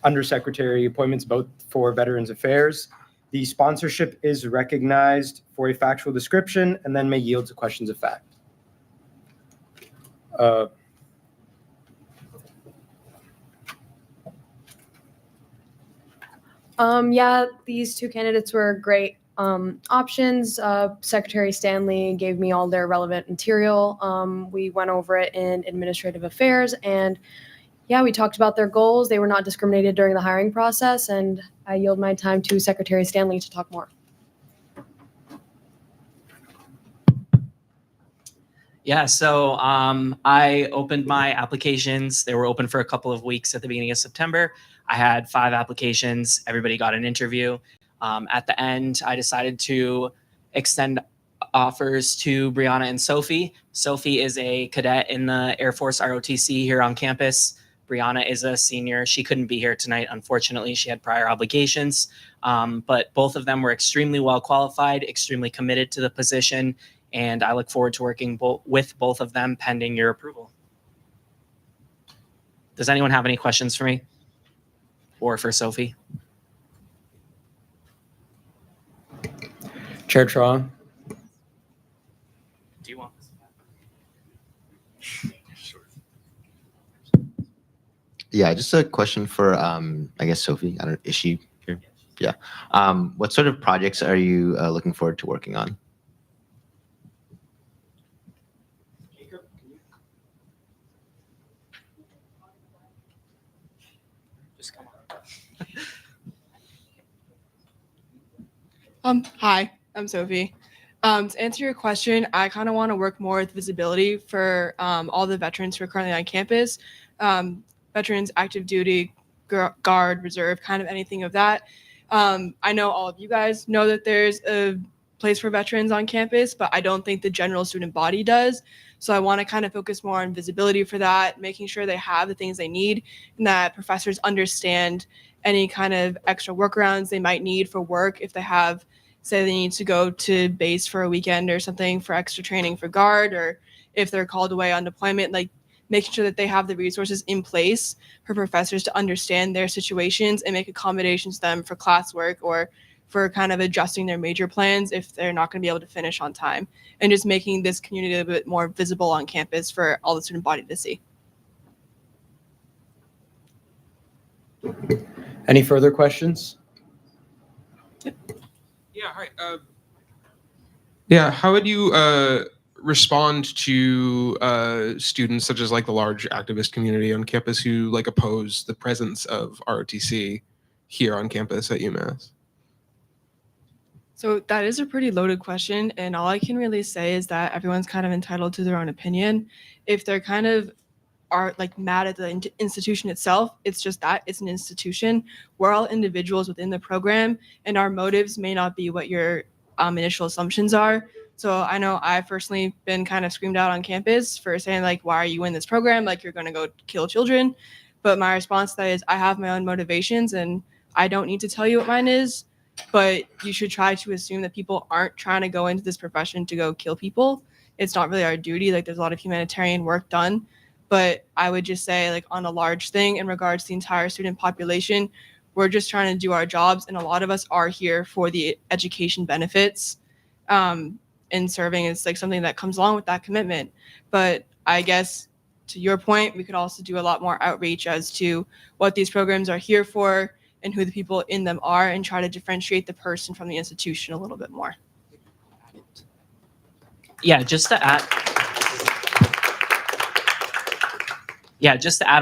Undersecretary appointments, both for Veterans Affairs. The sponsorship is recognized for a factual description and then may yield to questions of fact. Yeah, these two candidates were great options. Secretary Stanley gave me all their relevant material. We went over it in administrative affairs, and yeah, we talked about their goals. They were not discriminated during the hiring process, and I yield my time to Secretary Stanley to talk more. Yeah, so I opened my applications. They were open for a couple of weeks at the beginning of September. I had 5 applications. Everybody got an interview. At the end, I decided to extend offers to Brianna and Sophie. Sophie is a cadet in the Air Force ROTC here on campus. Brianna is a senior. She couldn't be here tonight, unfortunately. She had prior obligations. But both of them were extremely well qualified, extremely committed to the position, and I look forward to working with both of them pending your approval. Does anyone have any questions for me or for Sophie? Chair Tron. Do you want this? Yeah, just a question for I guess Sophie. I don't know, is she here? Yeah. What sort of projects are you looking forward to working on? Just come on. Hi, I'm Sophie. To answer your question, I kind of want to work more with visibility for all the veterans who are currently on campus. Veterans, active duty, guard, reserve, kind of anything of that. I know all of you guys know that there's a place for veterans on campus, but I don't think the general student body does. So I want to kind of focus more on visibility for that, making sure they have the things they need and that professors understand any kind of extra workarounds they might need for work if they have, say they need to go to base for a weekend or something for extra training for guard, or if they're called away on deployment, like making sure that they have the resources in place for professors to understand their situations and make accommodations to them for classwork or for kind of adjusting their major plans if they're not going to be able to finish on time, and just making this community a bit more visible on campus for all the student body to see. Any further questions? Yeah, hi. How would you respond to students such as like the large activist community on campus who like oppose the presence of ROTC here on campus at UMass? So that is a pretty loaded question, and all I can really say is that everyone's kind of entitled to their own opinion. If they're kind of are like mad at the institution itself, it's just that it's an institution. We're all individuals within the program, and our motives may not be what your initial assumptions are. So I know I've personally been kind of screamed out on campus for saying like, why are you in this program? Like you're going to go kill children. But my response to that is I have my own motivations and I don't need to tell you what mine is. But you should try to assume that people aren't trying to go into this profession to go kill people. It's not really our duty. Like there's a lot of humanitarian work done. But I would just say like on a large thing in regards to the entire student population, we're just trying to do our jobs. And a lot of us are here for the education benefits. And serving is like something that comes along with that commitment. But I guess to your point, we could also do a lot more outreach as to what these programs are here for and who the people in them are, and try to differentiate the person from the institution a little bit more. Yeah, just to add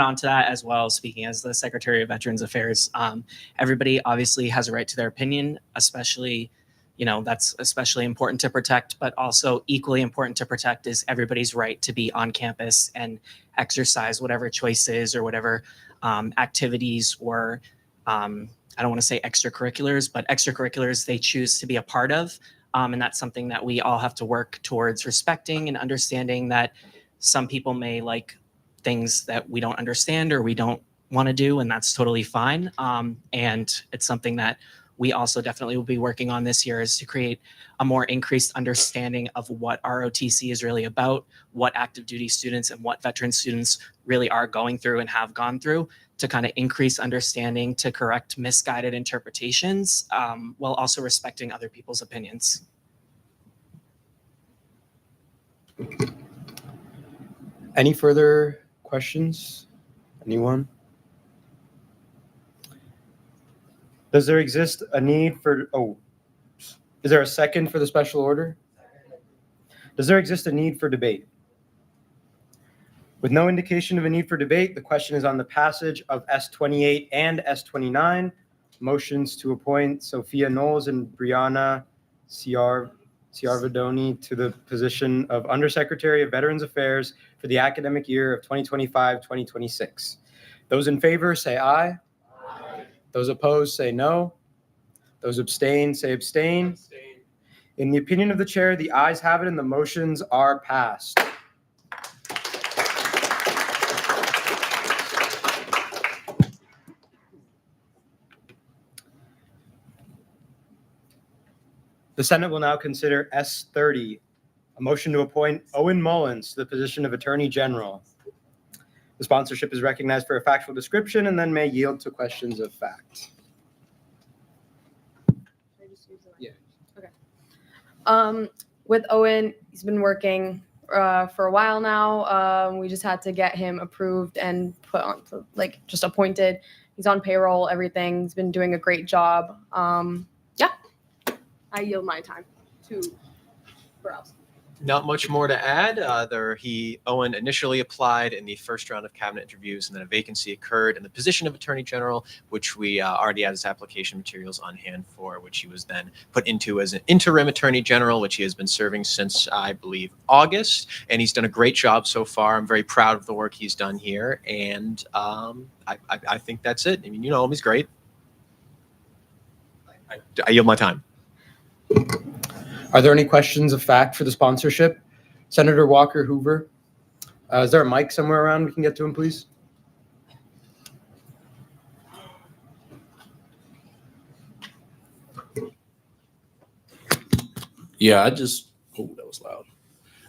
on to that as well, speaking as the Secretary of Veterans Affairs, everybody obviously has a right to their opinion, especially, that's especially important to protect, but also equally important to protect is everybody's right to be on campus and exercise whatever choices or whatever activities or I don't want to say extracurriculars, but extracurriculars they choose to be a part of. And that's something that we all have to work towards respecting and understanding that some people may like things that we don't understand or we don't want to do, and that's totally fine. And it's something that we also definitely will be working on this year, is to create a more increased understanding of what ROTC is really about, what active duty students and what veteran students really are going through and have gone through, to kind of increase understanding, to correct misguided interpretations, while also respecting other people's opinions. Any further questions? Anyone? Does there exist a need for, is there a second for the special order? Does there exist a need for debate? With no indication of a need for debate, the question is on the passage of S28 and S29. Motions to appoint Sophia Knowles and Brianna Ciarvadoni to the position of Undersecretary of Veterans Affairs for the academic year of 2025-2026. Those in favor say aye. Those opposed say no. Those abstain say abstain. In the opinion of the chair, the ayes have it and the motions are passed. The Senate will now consider S30, a motion to appoint Owen Mullins to the position of Attorney General. The sponsorship is recognized for a factual description and then may yield to questions of fact. With Owen, he's been working for a while now. We just had to get him approved and put on, just appointed. He's on payroll, everything. He's been doing a great job. Yeah, I yield my time to Browse. Not much more to add. Owen initially applied in the first round of cabinet interviews, and then a vacancy occurred in the position of Attorney General, which we already had his application materials on hand for, which he was then put into as an interim Attorney General, which he has been serving since, I believe, August. And he's done a great job so far. I'm very proud of the work he's done here, and I think that's it. I mean, you know him, he's great. I yield my time. Are there any questions of fact for the sponsorship? Senator Walker Hoover. Is there a mic somewhere around we can get to him, please? Yeah, that was loud.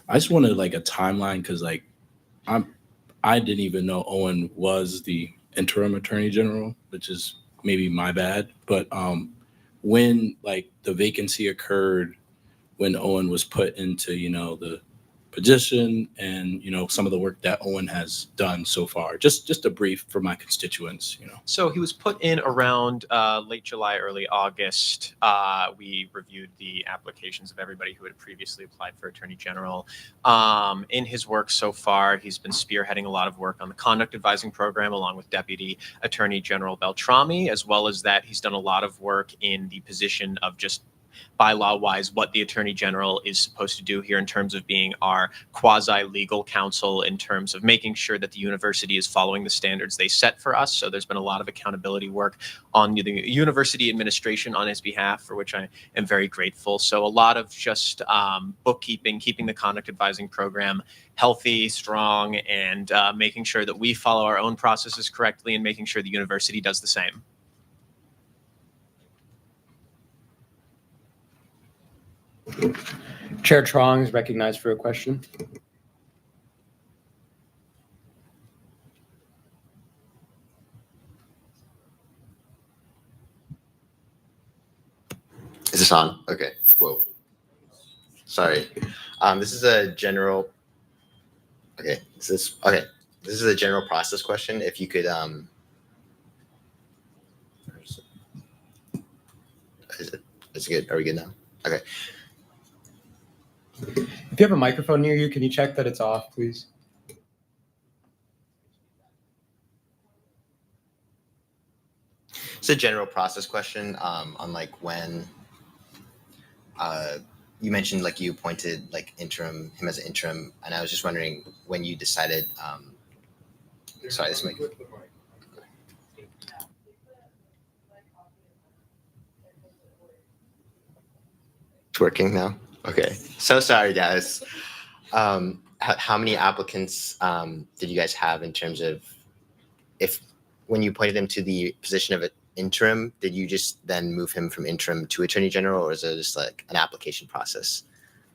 I just wanted like a timeline, because I didn't even know Owen was the interim Attorney General, which is maybe my bad. But when like the vacancy occurred, when Owen was put into, the position and, some of the work that Owen has done so far, just a brief for my constituents, So he was put in around late July, early August. We reviewed the applications of everybody who had previously applied for Attorney General. In his work so far, he's been spearheading a lot of work on the conduct advising program, along with Deputy Attorney General Beltrami, as well as that he's done a lot of work in the position of just bylaw-wise what the Attorney General is supposed to do here in terms of being our quasi-legal counsel, in terms of making sure that the university is following the standards they set for us. So there's been a lot of accountability work on the university administration on his behalf, for which I am very grateful. So a lot of just bookkeeping, keeping the conduct advising program healthy, strong, and making sure that we follow our own processes correctly, and making sure the university does the same. Chair Trong is recognized for a question. Is this on? Okay. Whoa. Sorry. This is a general. Okay. This is a general process question. If you could Is it good? Are we good now? Okay. If you have a microphone near you, can you check that it's off, please? It's a general process question on like when you mentioned like you appointed like him as an interim, and I was just wondering when you decided. Sorry, this mic. It's working now. Okay. So sorry, guys. How many applicants did you guys have in terms of if when you appointed him to the position of an interim, did you just then move him from interim to attorney general, or is it just like an application process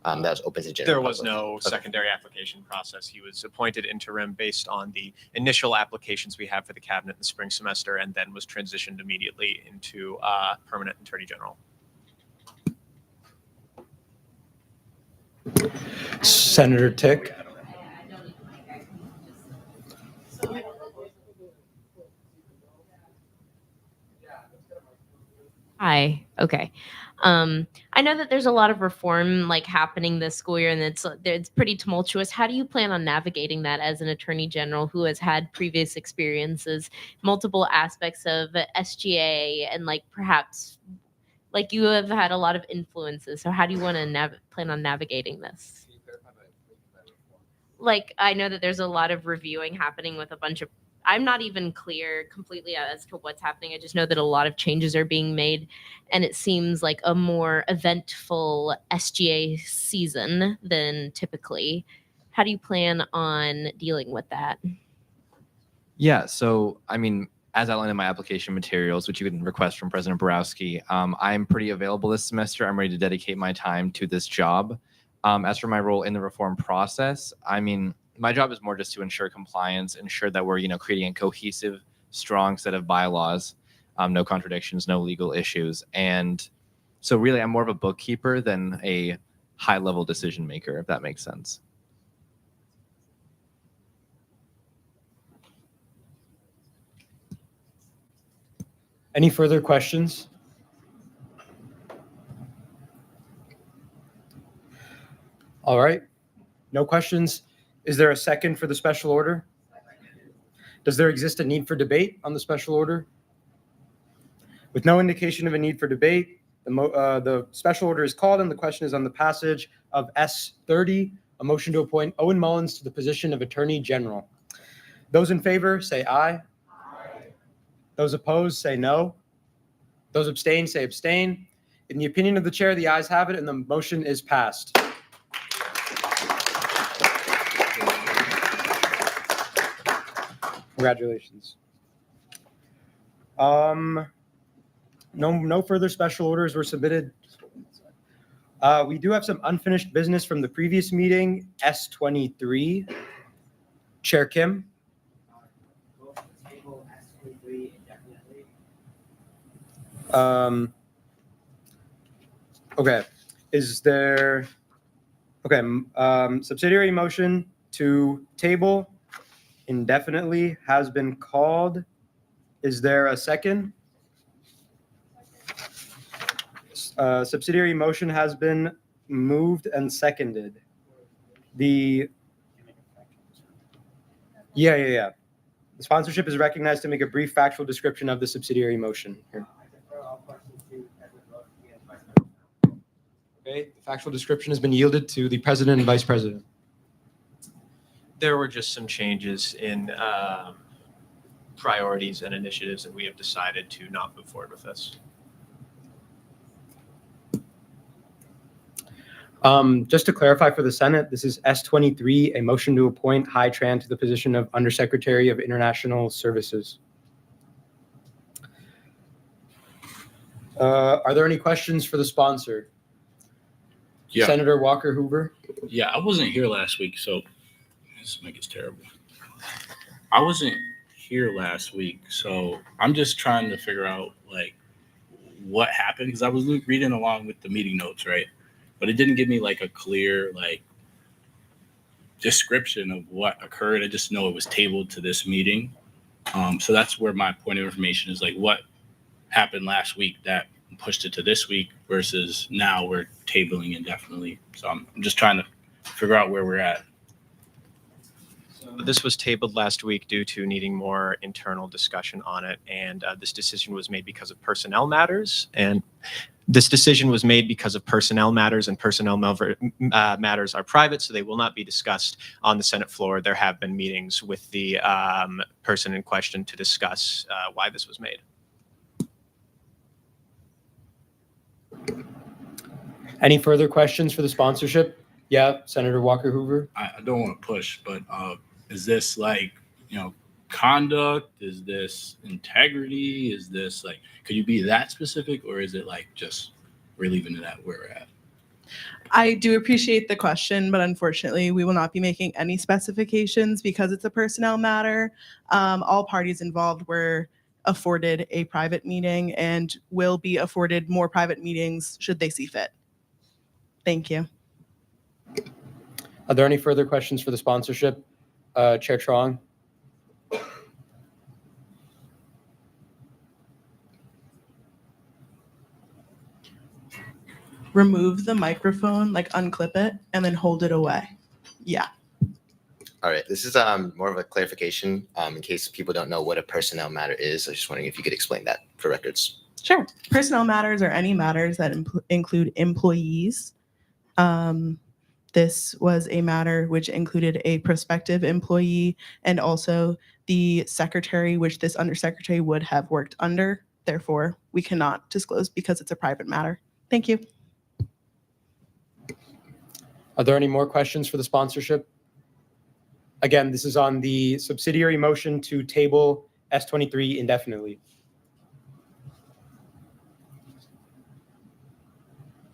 that was open to general? There was public? no secondary application process. He was appointed interim based on the initial applications we had for the cabinet in the spring semester, and then was transitioned immediately into permanent attorney general. Senator Tick. Hi. Okay. I know that there's a lot of reform like happening this school year, and it's pretty tumultuous. How do you plan on navigating that as an attorney general who has had previous experiences, multiple aspects of SGA, and like perhaps like you have had a lot of influences. So how do you want to plan on navigating this? Like I know that there's a lot of reviewing happening with a bunch of. I'm not even clear completely as to what's happening. I just know that a lot of changes are being made, and it seems like a more eventful SGA season than typically. How do you plan on dealing with that? Yeah, so I mean, as outlined in my application materials, which you can request from President Borowski, I'm pretty available this semester. I'm ready to dedicate my time to this job. As for my role in the reform process, I mean, my job is more just to ensure compliance, ensure that we're, creating a cohesive, strong set of bylaws, no contradictions, no legal issues. And so really, I'm more of a bookkeeper than a high-level decision maker, if that makes sense. Any further questions? All right. No questions. Is there a second for the special order? Does there exist a need for debate on the special order? With no indication of a need for debate, the special order is called, and the question is on the passage of S30, a motion to appoint Owen Mullins to the position of Attorney General. Those in favor say aye. Those opposed say no. Those abstain say abstain. In the opinion of the chair, the ayes have it, and the motion is passed. Congratulations. No further special orders were submitted. We do have some unfinished business from the previous meeting, S23. Chair Kim. Okay. Is there, subsidiary motion to table indefinitely has been called. Is there a second? Subsidiary motion has been moved and seconded. The sponsorship is recognized to make a brief factual description of the subsidiary motion. Here. Okay, the factual description has been yielded to the president and vice president. There were just some changes in priorities and initiatives, and we have decided to not move forward with this. Just to clarify for the Senate, this is S23, a motion to appoint Hai Tran to the position of Undersecretary of International Services. Are there any questions for the sponsor? Yeah. Senator Walker Hoover. Yeah, I wasn't here last week, so this mic is terrible. I wasn't here last week, so I'm just trying to figure out like what happened, because I was reading along with the meeting notes, right? But it didn't give me like a clear like description of what occurred. I just know it was tabled to this meeting. So that's where my point of information is, like what happened last week that pushed it to this week versus now we're tabling indefinitely. So I'm just trying to figure out where we're at. This was tabled last week due to needing more internal discussion on it, and this decision was made because of personnel matters. And this decision was made because of personnel matters, and personnel matters are private, so they will not be discussed on the Senate floor. There have been meetings with the person in question to discuss why this was made. Any further questions for the sponsorship? Yeah, Senator Walker Hoover. I don't want to push, but is this like, conduct? Is this integrity? Is this like, could you be that specific, or is it like just we're leaving it at where we're at? I do appreciate the question, but unfortunately, we will not be making any specifications because it's a personnel matter. All parties involved were afforded a private meeting and will be afforded more private meetings should they see fit. Thank you. Are there any further questions for the sponsorship? Chair Trong? Remove the microphone, like unclip it, and then hold it away. Yeah. All right, this is more of a clarification in case people don't know what a personnel matter is. I was just wondering if you could explain that for records. Sure. Personnel matters are any matters that include employees. This was a matter which included a prospective employee and also the secretary, which this undersecretary would have worked under. Therefore, we cannot disclose because it's a private matter. Thank you. Are there any more questions for the sponsorship? Again, this is on the subsidiary motion to table S23 indefinitely.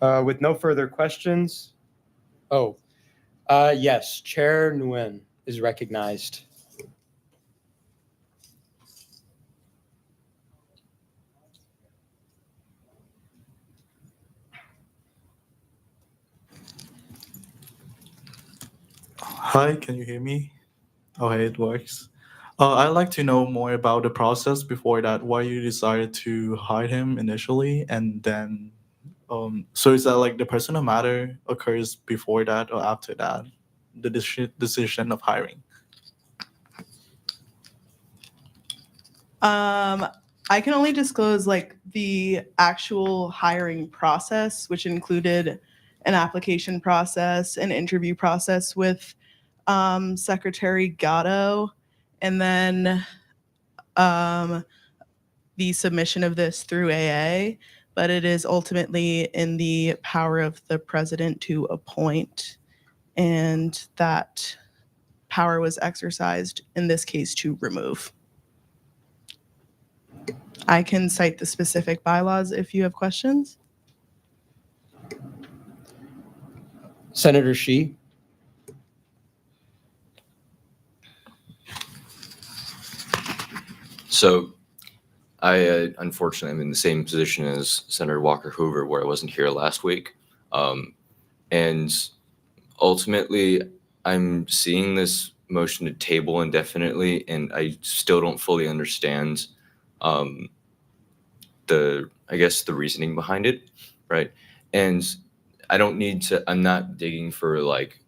With no further questions. Yes, Chair Nguyen is recognized. Hi, can you hear me? Okay, it works. I'd like to know more about the process before that, why you decided to hire him initially, and then, so is that like the personal matter occurs before that or after that, the decision of hiring? I can only disclose like the actual hiring process, which included an application process, an interview process with Secretary Gatto, and then the submission of this through AA, but it is ultimately in the power of the president to appoint, and that power was exercised in this case to remove. I can cite the specific bylaws if you have questions. Senator Shi. So I unfortunately am in the same position as Senator Walker Hoover, where I wasn't here last week. And ultimately, I'm seeing this motion to table indefinitely, and I still don't fully understand the reasoning behind it, right? And I'm not digging for like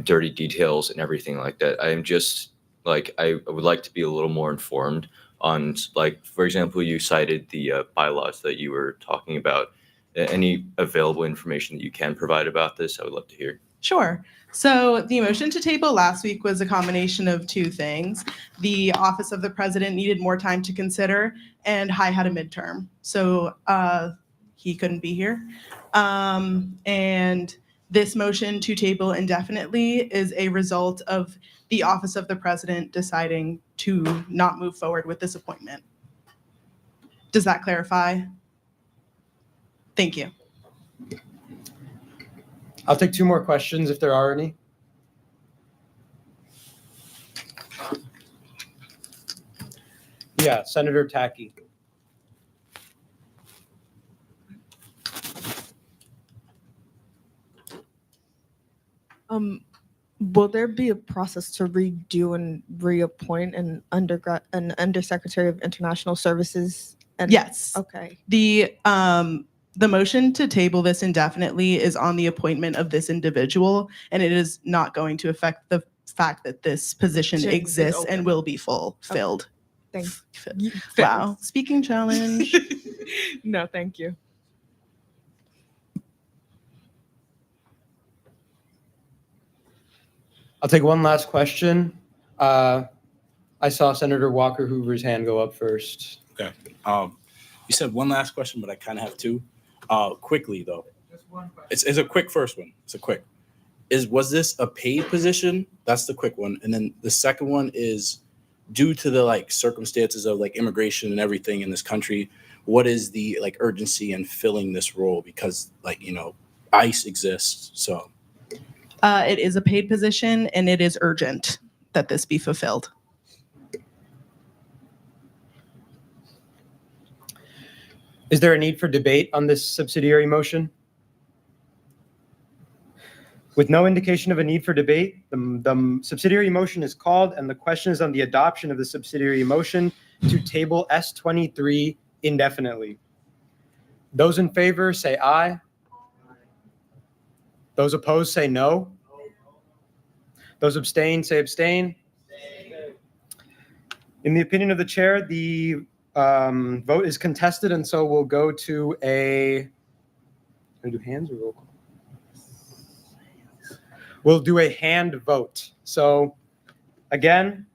dirty details and everything like that. I am just like, I would like to be a little more informed on, like, for example, you cited the bylaws that you were talking about. Any available information that you can provide about this, I would love to hear. Sure. So the motion to table last week was a combination of two things. The office of the president needed more time to consider, and High had a midterm. So he couldn't be here. And this motion to table indefinitely is a result of the office of the president deciding to not move forward with this appointment. Does that clarify? Thank you. I'll take two more questions if there are any. Yeah, Senator Tacky. Will there be a process to redo and reappoint an undersecretary of international services? Yes. Okay. The motion to table this indefinitely is on the appointment of this individual, and it is not going to affect the fact that this position Is exists and open. will be filled. Thanks. Wow. Speaking challenge. No, thank you. I'll take one last question. I saw Senator Walker Hoover's hand go up first. Okay. You said one last question, but I kind of have two. Quickly though, it's a quick first one. It's a quick. Was this a paid position? That's the quick one. And then the second one is, due to the like circumstances of like immigration and everything in this country, what is the like urgency in filling this role? Because like, you know, ICE exists. So It is a paid position and it is urgent that this be fulfilled. Is there a need for debate on this subsidiary motion? With no indication of a need for debate, the subsidiary motion is called, and the question is on the adoption of the subsidiary motion to table S23 indefinitely. Those in favor say aye. Those opposed say no. Those abstain say abstain. In the opinion of the chair, the vote is contested, and so we'll go to a. Can I do hands or roll call? We'll do a hand vote. So again,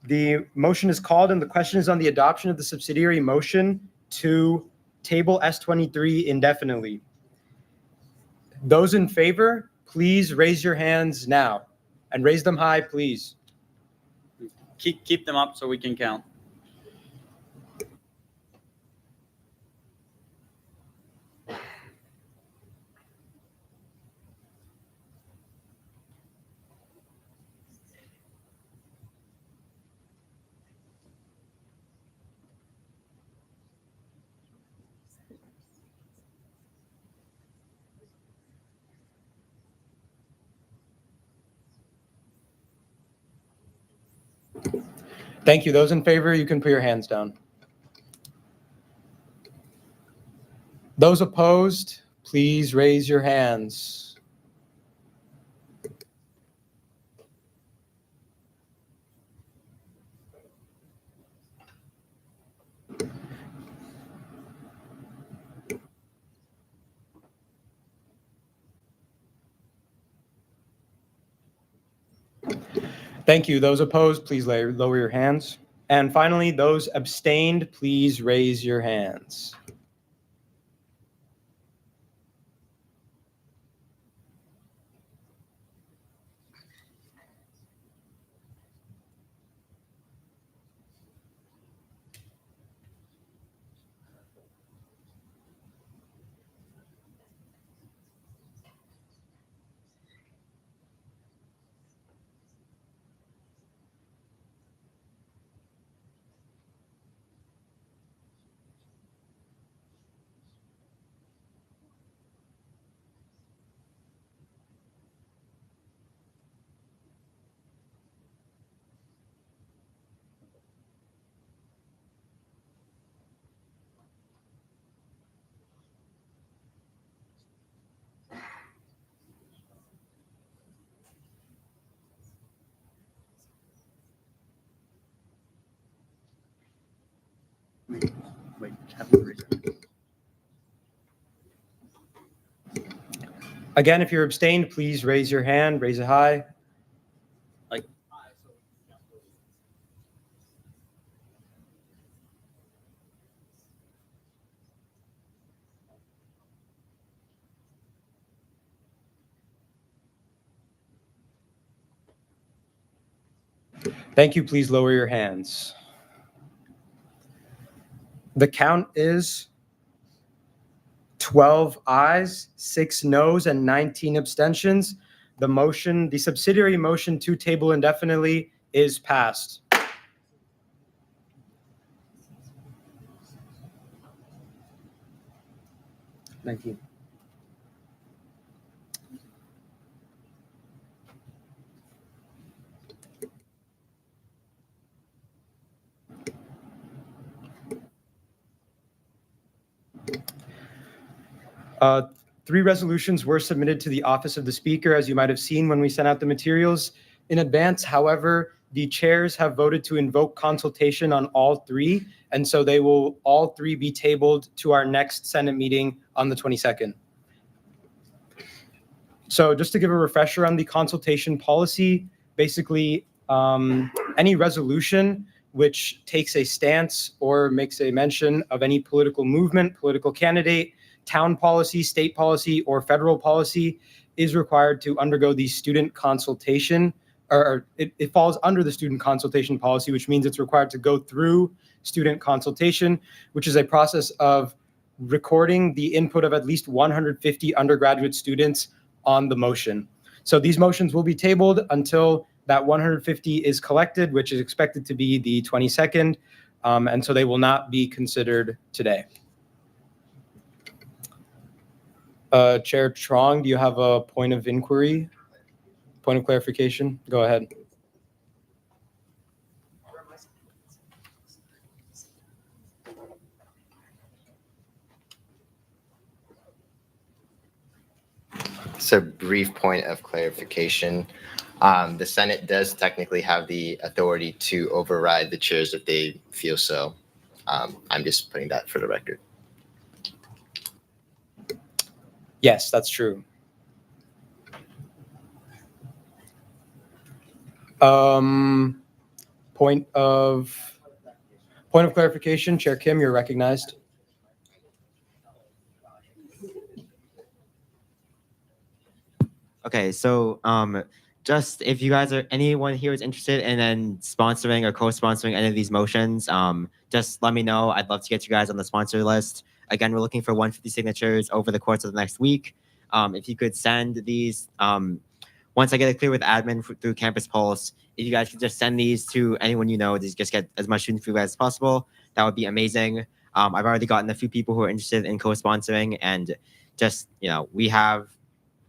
the motion is called and the question is on the adoption of the subsidiary motion to table S23 indefinitely. Those in favor, please raise your hands now and raise them high, please. Keep them up so we can count. Thank you. Those in favor, you can put your hands down. Those opposed, please raise your hands. Thank you. Those opposed, please lower your hands. And finally, those abstained, please raise your hands. Again, if you're abstained, please raise your hand, raise it high. Thank you. Please lower your hands. The count is 12 ayes, 6 noes, and 19 abstentions. The subsidiary motion to table indefinitely is passed. Thank you. Three resolutions were submitted to the Office of the Speaker, as you might have seen when we sent out the materials in advance. However, the chairs have voted to invoke consultation on all three, and so they will all three be tabled to our next Senate meeting on the 22nd. So just to give a refresher on the consultation policy, basically any resolution which takes a stance or makes a mention of any political movement, political candidate, town policy, state policy, or federal policy is required to undergo the student consultation, or it falls under the student consultation policy, which means it's required to go through student consultation, which is a process of recording the input of at least 150 undergraduate students on the motion. So these motions will be tabled until that 150 is collected, which is expected to be the 22nd, and so they will not be considered today. Chair Trong, do you have a point of inquiry, point of clarification? Go ahead. So brief point of clarification. The Senate does technically have the authority to override the chairs if they feel so. I'm just putting that for the record. Yes, that's true. Point of clarification, Chair Kim, you're recognized. Okay, so just if you guys are anyone here is interested in then sponsoring or co-sponsoring any of these motions, just let me know. I'd love to get you guys on the sponsor list. Again, we're looking for 150 signatures over the course of the next week. If you could send these, once I get it clear with admin through Campus Pulse, if you guys could just send these to anyone you know, just get as much student feedback as possible, that would be amazing. I've already gotten a few people who are interested in co-sponsoring, and just, we have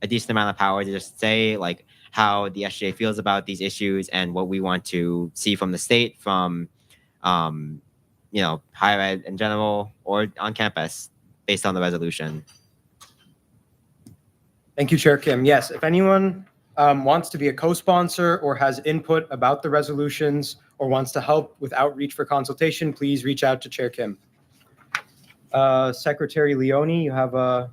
a decent amount of power to just say like how the SGA feels about these issues and what we want to see from the state, from higher ed in general or on campus based on the resolution. Thank you, Chair Kim. Yes, if anyone wants to be a co-sponsor or has input about the resolutions or wants to help with outreach for consultation, please reach out to Chair Kim. Secretary Leone, you have a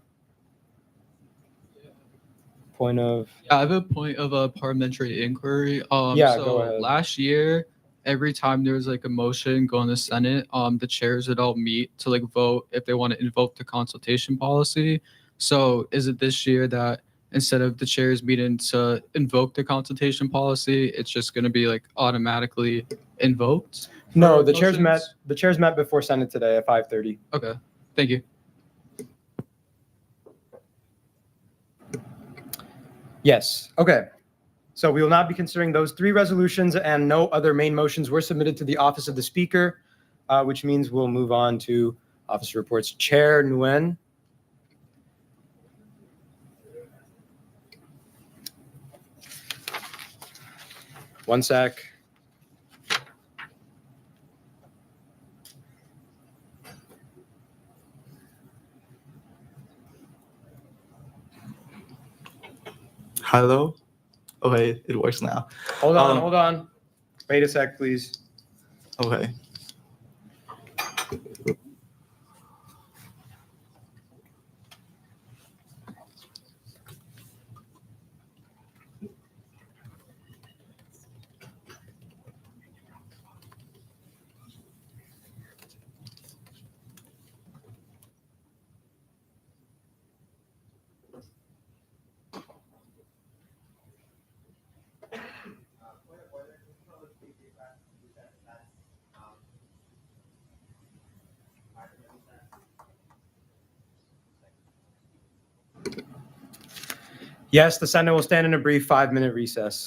point of... Yeah, I have a point of a parliamentary inquiry. Yeah, so go ahead. last year, every time there was like a motion going to Senate, the chairs would all meet to like vote if they want to invoke the consultation policy. So is it this year that instead of the chairs meeting to invoke the consultation policy, it's just going to be like automatically invoked? No, the chairs met before Senate today at 5:30. Okay, thank you. Yes, okay. So we will not be considering those three resolutions, and no other main motions were submitted to the Office of the Speaker, which means we'll move on to office reports. Chair Nguyen. One sec. Hello? Okay, it works now. Hold on. Wait a sec, please. Okay. Yes, the Senate will stand in a brief 5-minute recess.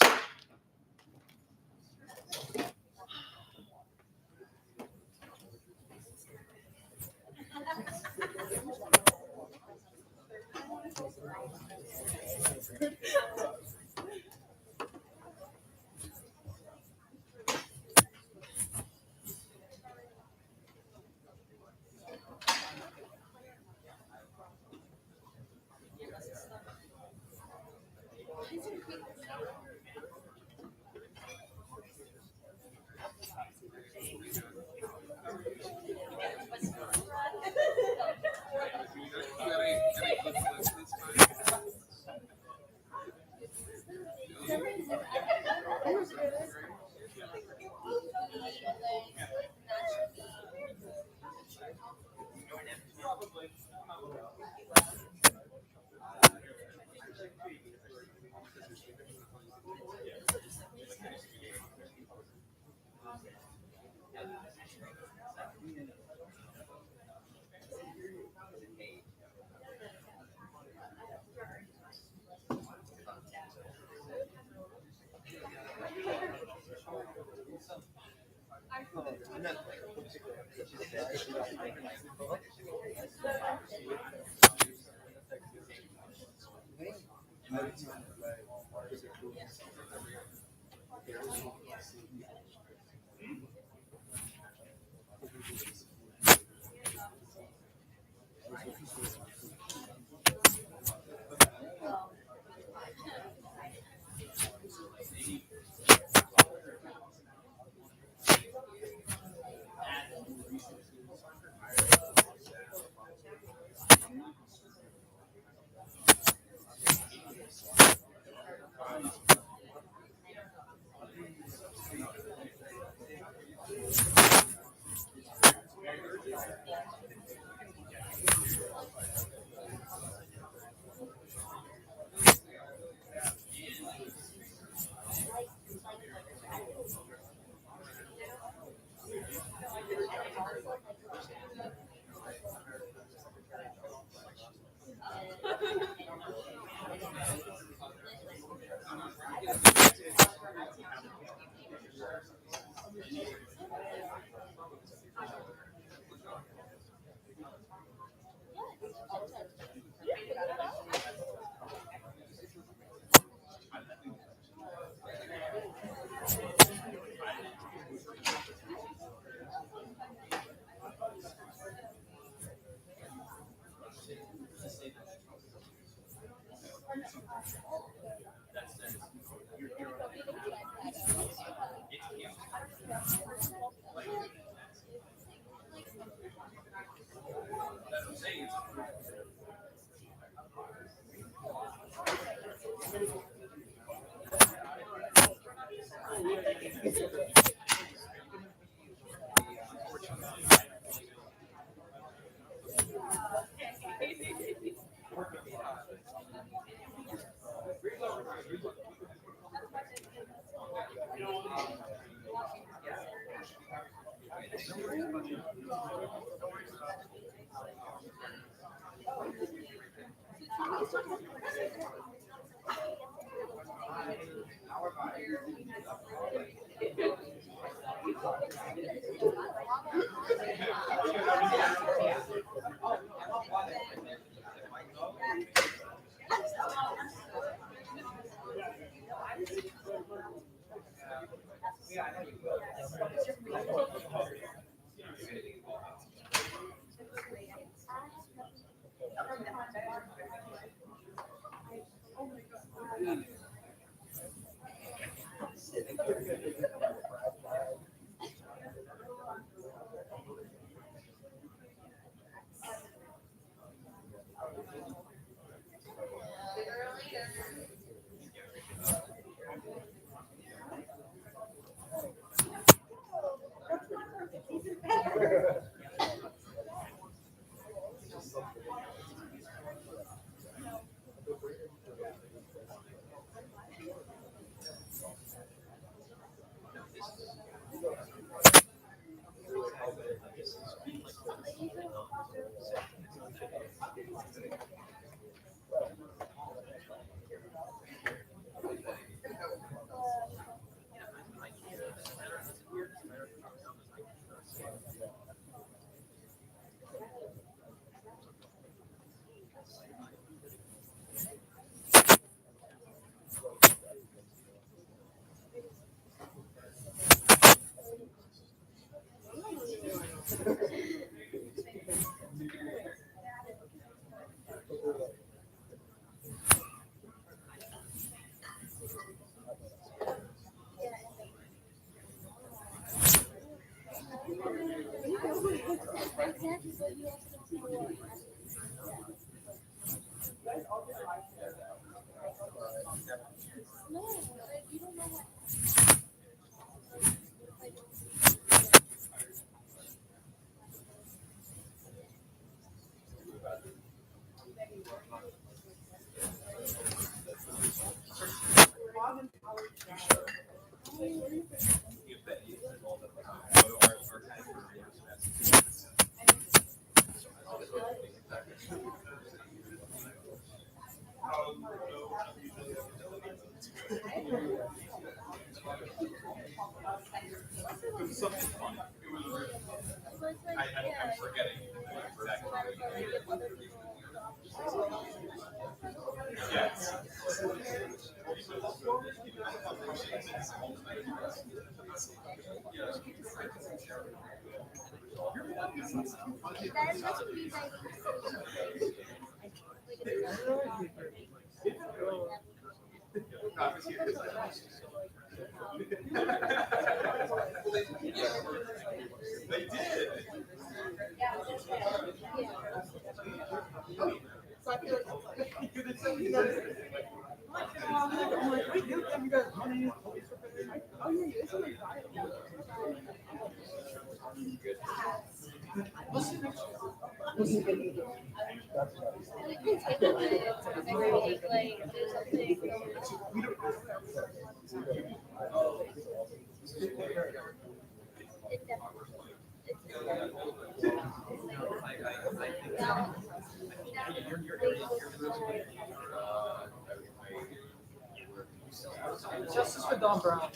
Justice for Don Brown.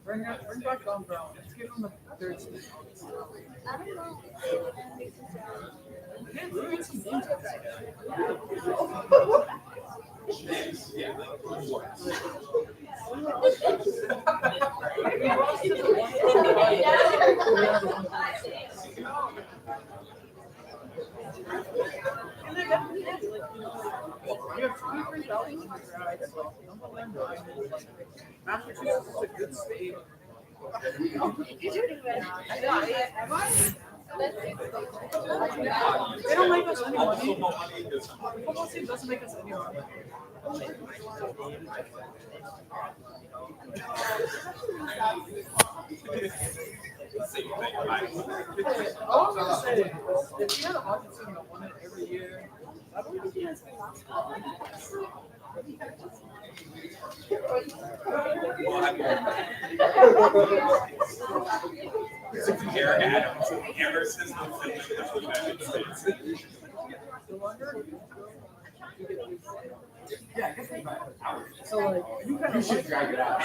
Bring back Don Brown. Let's give him the third seat. Massachusetts is a good state. They don't make us any money. The football team doesn't make us any money. All I'm gonna say is, if you had a hockey team that won it every year, that would be Eric Adams, Amherst is the United States. So like you should drag it out.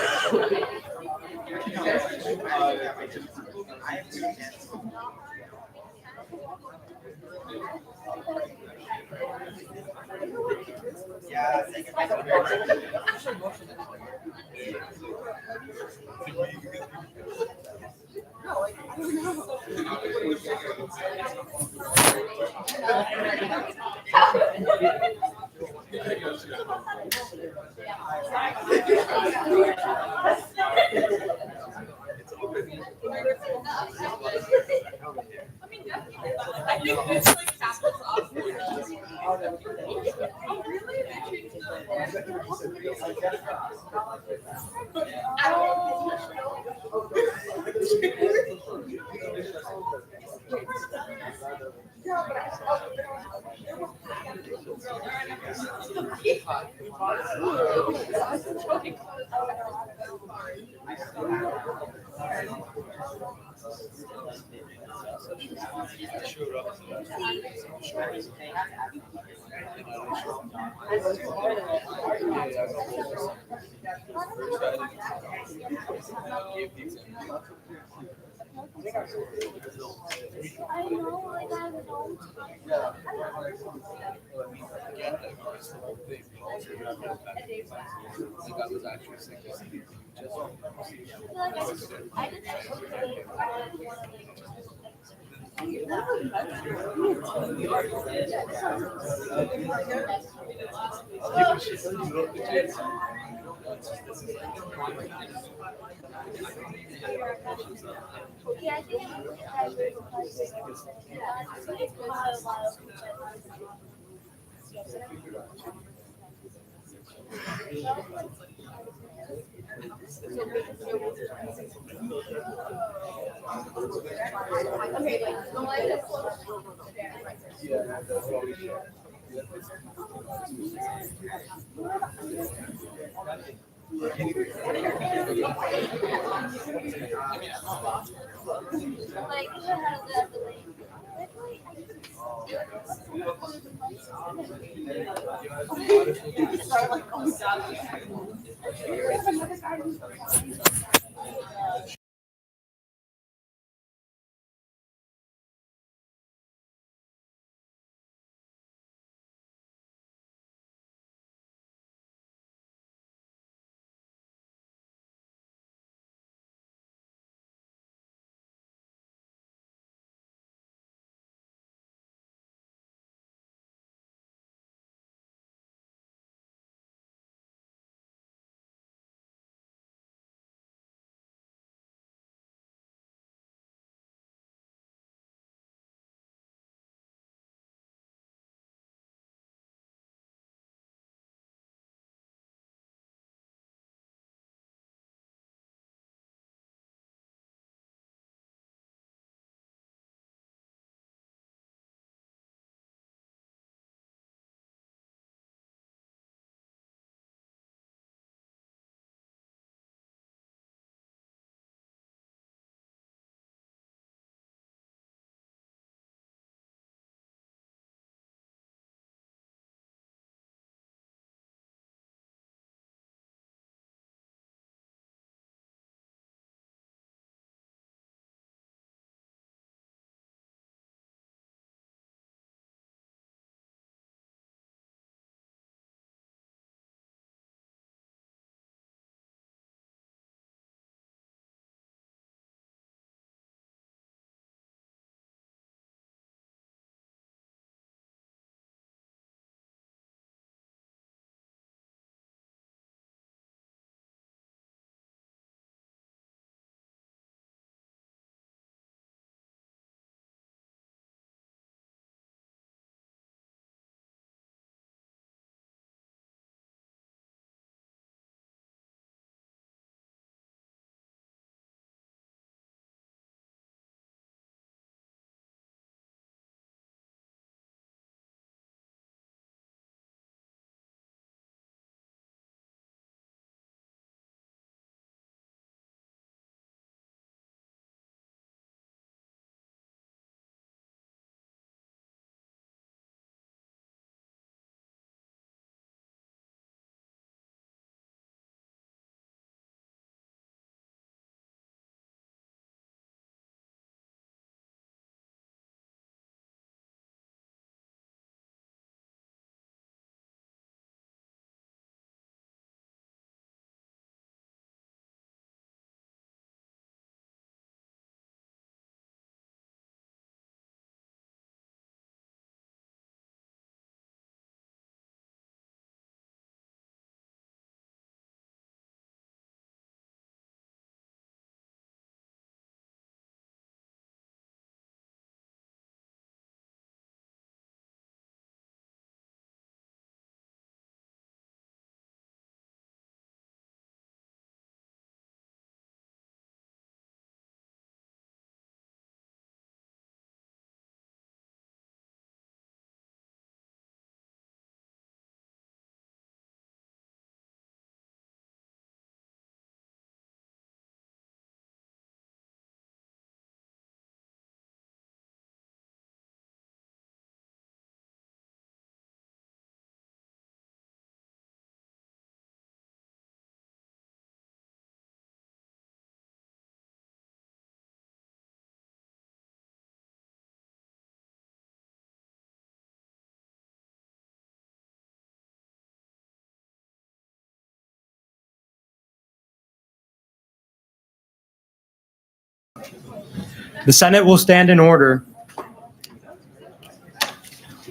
The Senate will stand in order.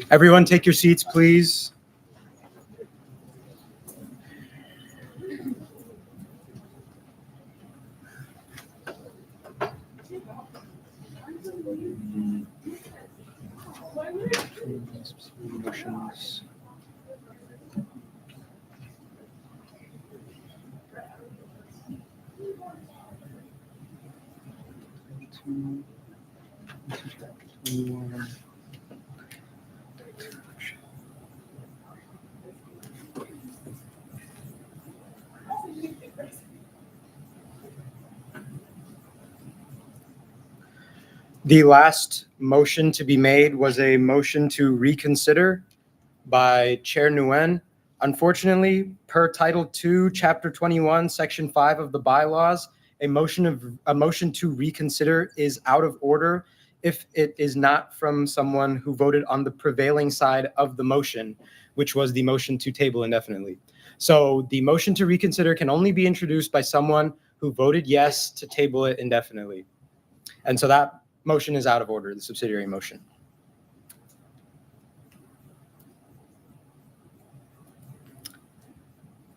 Everyone take your seats, please. The last motion to be made was a motion to reconsider by Chair Nguyen. Unfortunately, per Title II, Chapter 21, Section 5 of the bylaws, a motion to reconsider is out of order if it is not from someone who voted on the prevailing side of the motion, which was the motion to table indefinitely. So the motion to reconsider can only be introduced by someone who voted yes to table it indefinitely. And so that motion is out of order, the subsidiary motion.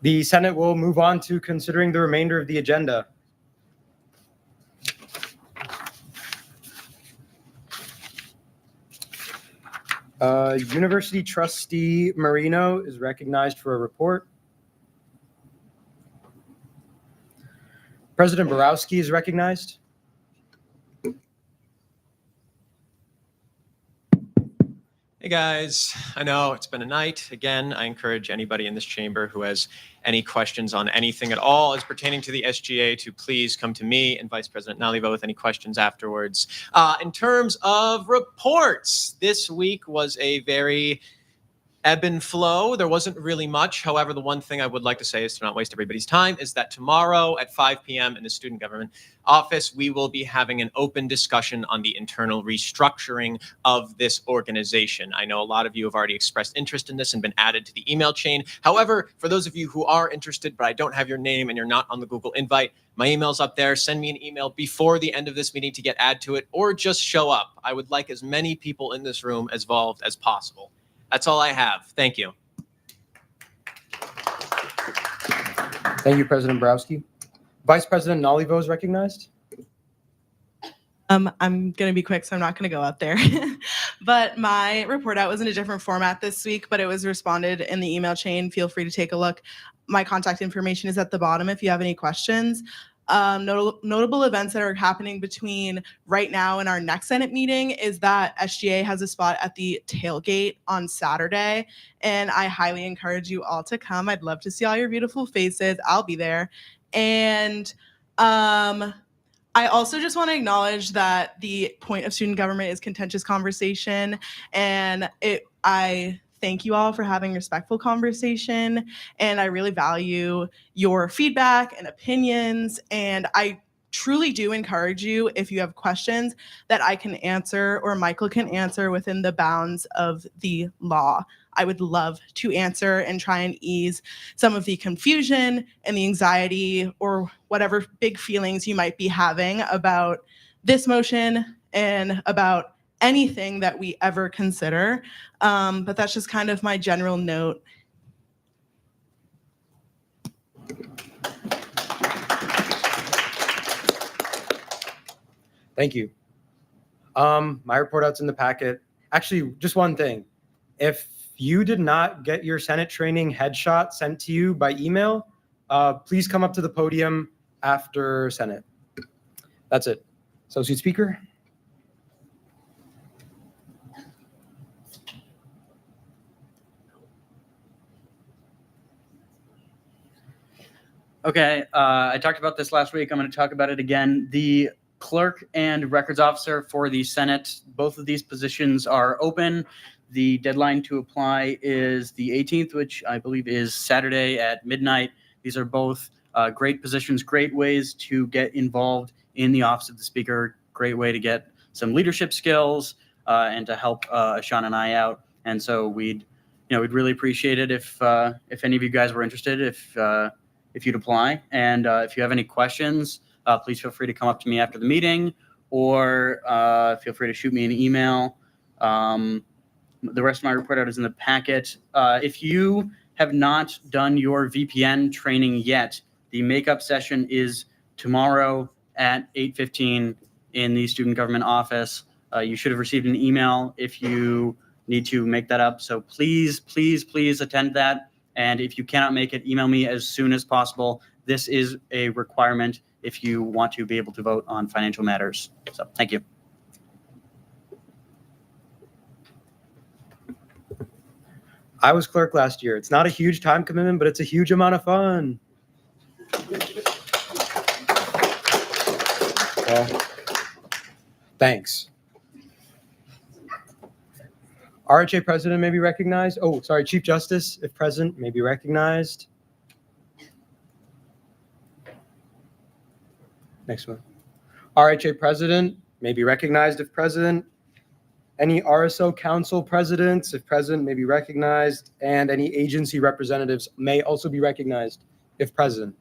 The Senate will move on to considering the remainder of the agenda. University Trustee Marino is recognized for a report. President Borowski is recognized. Hey guys, I know it's been a night. Again, I encourage anybody in this chamber who has any questions on anything at all as pertaining to the SGA to please come to me and Vice President Naliva with any questions afterwards. In terms of reports, this week was a very ebb and flow. There wasn't really much. However, the one thing I would like to say is to not waste everybody's time is that tomorrow at 5 p.m. in the Student Government Office, we will be having an open discussion on the internal restructuring of this organization. I know a lot of you have already expressed interest in this and been added to the email chain. However, for those of you who are interested, but I don't have your name and you're not on the Google invite, my email's up there. Send me an email before the end of this meeting to get added to it, or just show up. I would like as many people in this room as involved as possible. That's all I have. Thank you. Thank you, President Borowski. Vice President Nalivo is recognized. I'm going to be quick, so I'm not going to go out there. But my report out was in a different format this week, but it was responded in the email chain. Feel free to take a look. My contact information is at the bottom if you have any questions. Notable events that are happening between right now and our next Senate meeting is that SGA has a spot at the tailgate on Saturday, and I highly encourage you all to come. I'd love to see all your beautiful faces. I'll be there. And I also just want to acknowledge that the point of student government is contentious conversation, and I thank you all for having respectful conversation, and I really value your feedback and opinions, and I truly do encourage you, if you have questions, that I can answer or Michael can answer within the bounds of the law. I would love to answer and try and ease some of the confusion and the anxiety or whatever big feelings you might be having about this motion and about anything that we ever consider. But that's just kind of my general note. Thank you. My report out's in the packet. Actually, just one thing. If you did not get your Senate training headshot sent to you by email, please come up to the podium after Senate. That's it. Associate Speaker. Okay, I talked about this last week. I'm going to talk about it again. The clerk and records officer for the Senate, both of these positions are open. The deadline to apply is the 18th, which I believe is Saturday at midnight. These are both great positions, great ways to get involved in the office of the Speaker, great way to get some leadership skills and to help Sean and I out. And so we'd really appreciate it if any of you guys were interested, if you'd apply. And if you have any questions, please feel free to come up to me after the meeting, or feel free to shoot me an email. The rest of my report out is in the packet. If you have not done your VPN training yet, the makeup session is tomorrow at 8:15 in the student government office. You should have received an email if you need to make that up. So please, please, please attend that. And if you cannot make it, email me as soon as possible. This is a requirement if you want to be able to vote on financial matters. So thank you. I was clerk last year. It's not a huge time commitment, but it's a huge amount of fun. Well, thanks. RHA president may be recognized. Oh, sorry, Chief Justice, if present, may be recognized. Next one. RHA president may be recognized if present. Any RSO council presidents, if present, may be recognized, and any agency representatives may also be recognized if present.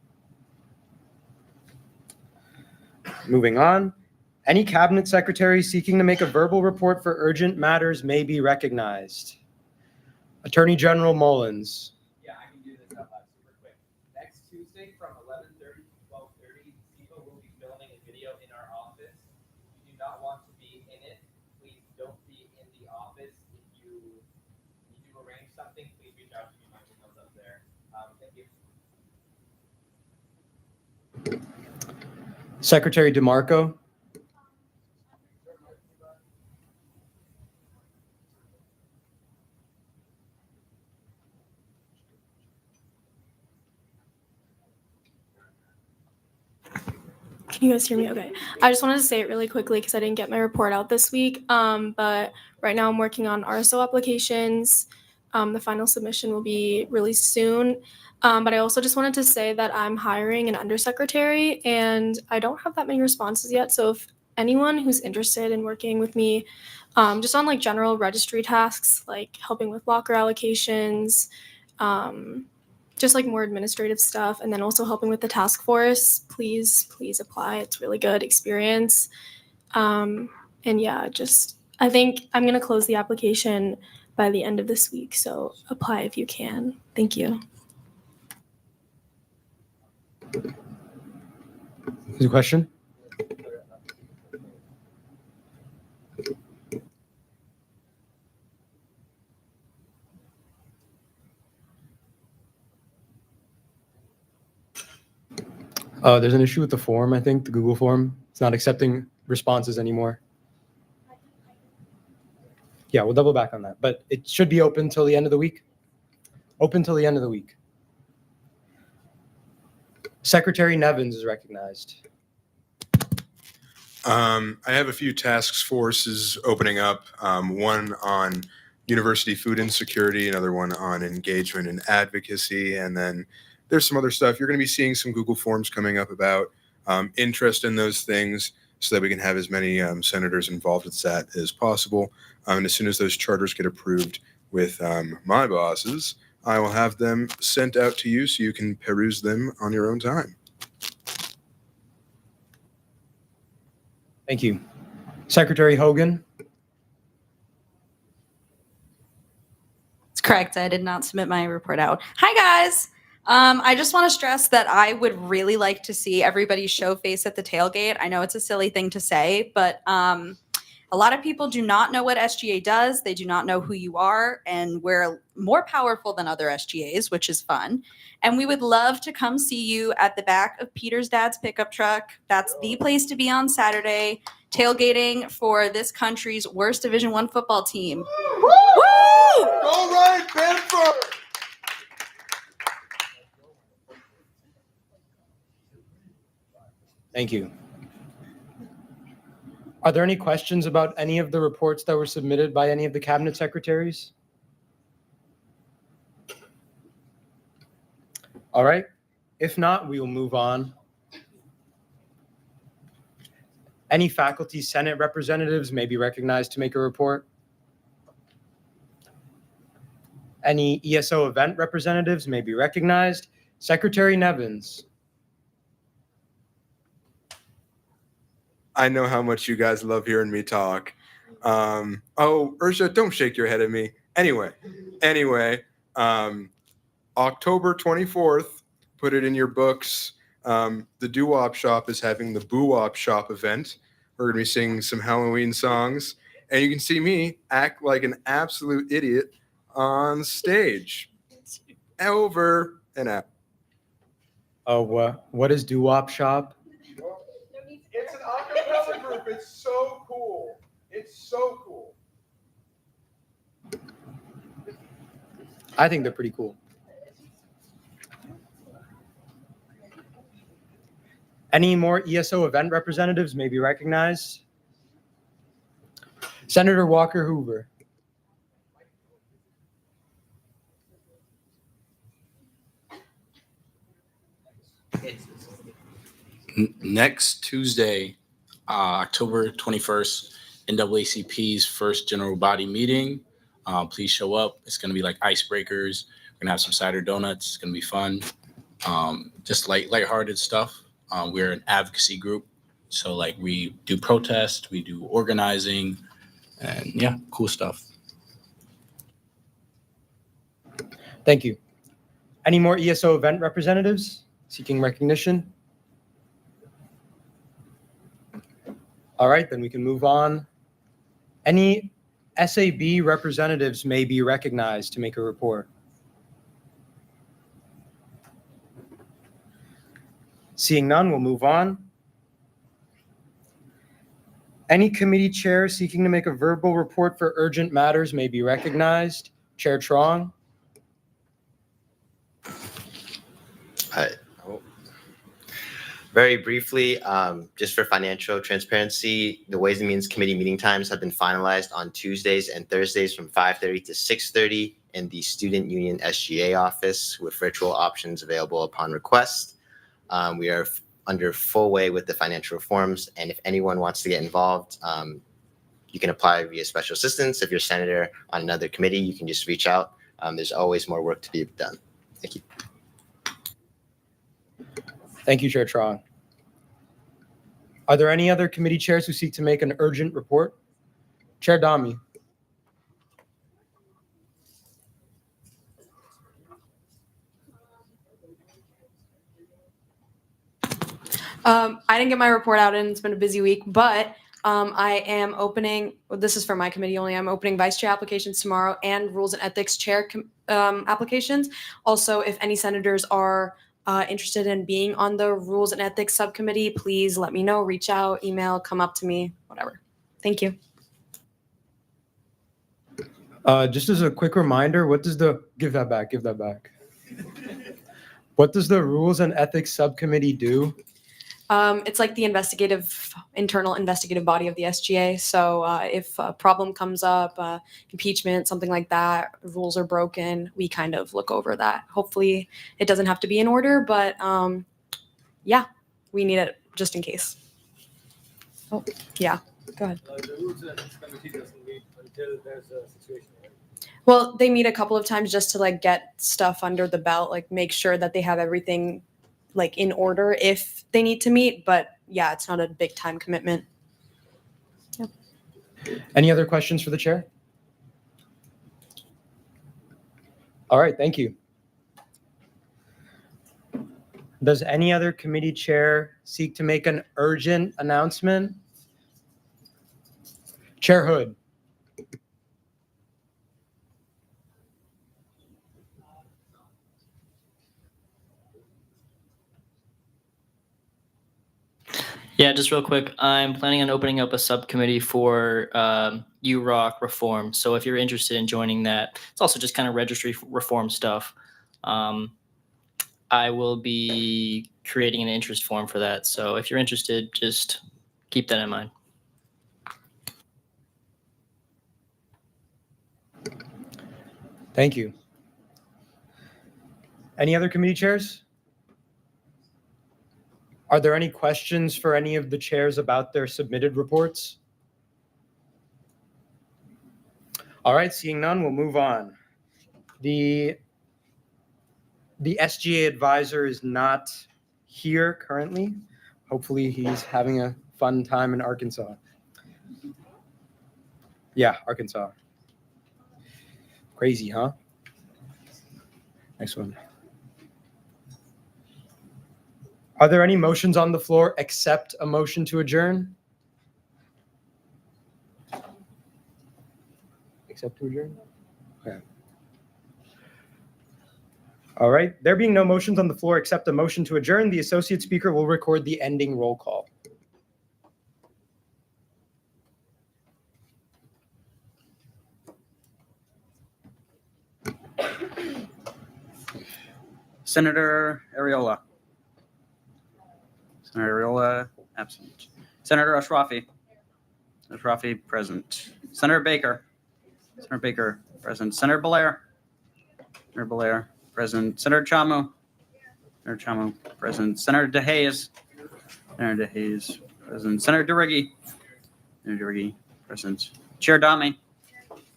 Moving on, any cabinet secretary seeking to make a verbal report for urgent matters may be recognized. Attorney General Mullins. Yeah, I can do this super quick. Next Tuesday from 11:30 to 12:30, people will be filming a video in our office. If you do not want to be in it, please don't be in the office. If you need to arrange something, please reach out to me. My email's up there. Thank you. Secretary DeMarco. Can you guys hear me? Okay. I just wanted to say it really quickly because I didn't get my report out this week. But right now I'm working on RSO applications. The final submission will be released soon. But I also just wanted to say that I'm hiring an undersecretary and I don't have that many responses yet. So if anyone who's interested in working with me, just on like general registry tasks, like helping with locker allocations, just like more administrative stuff, and then also helping with the task force, please apply. It's really good experience. And yeah, I think I'm going to close the application by the end of this week. So apply if you can. Thank you. Is a question? There's an issue with the form, I think, the Google form. It's not accepting responses anymore. Yeah, we'll double back on that. But it should be open till the end of the week. Open till the end of the week. Secretary Nevins is recognized. I have a few task forces opening up, one on university food insecurity, another one on engagement and advocacy, and then there's some other stuff. You're going to be seeing some Google Forms coming up about interest in those things so that we can have as many senators involved with that as possible. And as soon as those charters get approved with my bosses, I will have them sent out to you so you can peruse them on your own time. Thank you. Secretary Hogan. It's correct. I did not submit my report out. Hi, guys. I just want to stress that I would really like to see everybody show face at the tailgate. I know it's a silly thing to say, but a lot of people do not know what SGA does. They do not know who you are, and we're more powerful than other SGAs, which is fun. And we would love to come see you at the back of Peter's dad's pickup truck. That's the place to be on Saturday, tailgating for this country's worst Division I football team. Woo! All right, Benford! Thank you. Are there any questions about any of the reports that were submitted by any of the cabinet secretaries? All right. If not, we will move on. Any faculty senate representatives may be recognized to make a report. Any ESO event representatives may be recognized. Secretary Nevins. I know how much you guys love hearing me talk. Oh, Ursha, don't shake your head at me. Anyway, October 24th, put it in your books. The Doo-Wop Shop is having the Boo-Wop Shop event. We're going to be singing some Halloween songs, and you can see me act like an absolute idiot on stage. Over and out. Oh, what is Doo-Wop Shop? It's an acapella group. It's so cool. It's so cool. I think they're pretty cool. Any more ESO event representatives may be recognized? Senator Walker Hoover. Next Tuesday, October 21st, NAACP's first general body meeting. Please show up. It's going to be like icebreakers. We're going to have some cider donuts. It's going to be fun. Just lighthearted stuff. We're an advocacy group. So like we do protests, we do organizing, and yeah, cool stuff. Thank you. Any more ESO event representatives seeking recognition? All right, then we can move on. Any SAB representatives may be recognized to make a report. Seeing none, we'll move on. Any committee chair seeking to make a verbal report for urgent matters may be recognized. Chair Trong. Very briefly, just for financial transparency, the Ways and Means Committee meeting times have been finalized on Tuesdays and Thursdays from 5:30 to 6:30 in the Student Union SGA office with virtual options available upon request. We are under full way with the financial reforms, and if anyone wants to get involved, you can apply via special assistance. If you're a senator on another committee, you can just reach out. There's always more work to be done. Thank you. Thank you, Chair Trong. Are there any other committee chairs who seek to make an urgent report? Chair Dami. I didn't get my report out and it's been a busy week, but I am opening, well, this is for my committee only, I'm opening vice chair applications tomorrow and rules and ethics chair applications. Also, if any senators are interested in being on the rules and ethics subcommittee, please let me know, reach out, email, come up to me, whatever. Thank you. Just as a quick reminder, what does the, give that back. What does the rules and ethics subcommittee do? It's like the internal investigative body of the SGA. So if a problem comes up, impeachment, something like that, rules are broken, we kind of look over that. Hopefully it doesn't have to be in order, but yeah, we need it just in case. Oh, yeah, go ahead. The rules and ethics committee doesn't meet until there's a situation, right? Well, they meet a couple of times just to like get stuff under the belt, like make sure that they have everything like in order if they need to meet, but yeah, it's not a big time commitment. Yep. Any other questions for the chair? All right, thank you. Does any other committee chair seek to make an urgent announcement? Chair Hood. Yeah, just real quick, I'm planning on opening up a subcommittee for UROC reform. So if you're interested in joining that, it's also just kind of registry reform stuff. I will be creating an interest form for that. So if you're interested, just keep that in mind. Thank you. Any other committee chairs? Are there any questions for any of the chairs about their submitted reports? All right, seeing none, we'll move on. The SGA advisor is not here currently. Hopefully he's having a fun time in Arkansas. Yeah, Arkansas. Crazy, huh? Next one. Are there any motions on the floor except a motion to adjourn? Except to adjourn? Okay. All right. There being no motions on the floor except a motion to adjourn, the associate speaker will record the ending roll call. Senator Ariola. Senator Ariola, absent. Senator Ashrafi. Ashrafi, present. Senator Baker. Senator Baker, present. Senator Belair. Senator Belair, present. Senator Chamu. Senator Chamu, present. Senator DeHaze. Senator DeHaze, present. Senator DeRiggi. Senator DeRiggi, present. Chair Dami.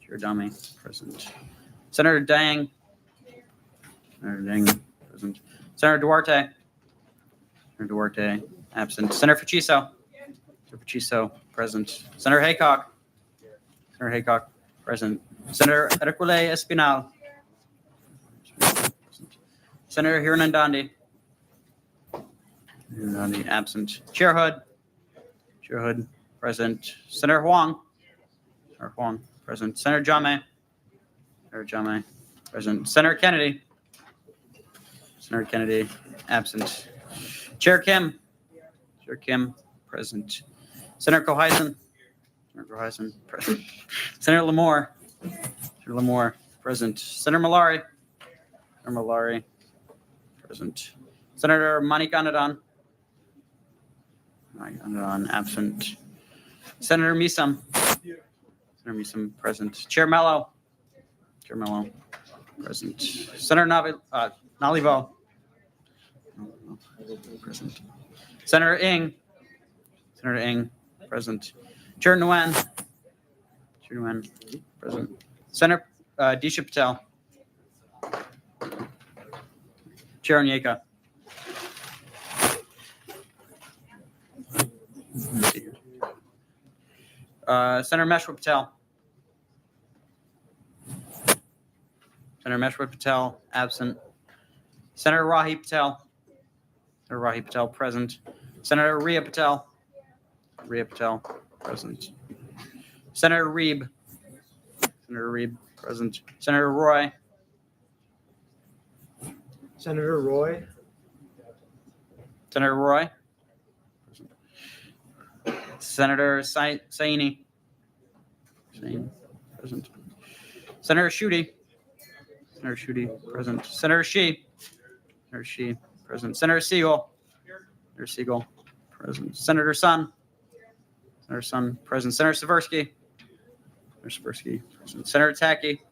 Chair Dami, present. Senator Dang. Senator Dang, present. Senator Duarte. Senator Duarte, absent. Senator Faciso. Senator Faciso, present. Senator Haycock. Senator Haycock, present. Senator Ercole Espinal. Senator Hiranandani. Hiranandani, absent. Chair Hood. Chair Hood, present. Senator Huang. Senator Huang, present. Senator Jame. Senator Jame, present. Senator Kennedy. Senator Kennedy, absent. Chair Kim. Chair Kim, present. Senator Coheisen. Senator Coheisen, present. Senator Lamore. Senator Lamore, present. Senator Malari. Senator Malari, present. Senator Manikandadan. Manikandadan, absent. Senator Misam. Senator Misam, present. Chair Mello. Chair Mello, present. Senator Nalivo. Present. Senator Ng. Senator Ng, present. Chair Nguyen. Chair Nguyen, present. Senator Disha Patel. Chair Onyeka. Senator Meshwa Patel. Senator Meshwa Patel, absent. Senator Rahi Patel. Senator Rahi Patel, present. Senator Rhea Patel. Rhea Patel, present. Senator Reeb. Senator Reeb, present. Senator Roy. Senator Roy. Senator Roy. Senator Saini. Saini, present. Senator Schuette. Senator Schuette, present. Senator Shi. Senator Shi, present. Senator Siegel. Senator Siegel, present. Senator Sun. Senator Sun, present. Senator Seversky. Senator Seversky, present. Senator Tacky.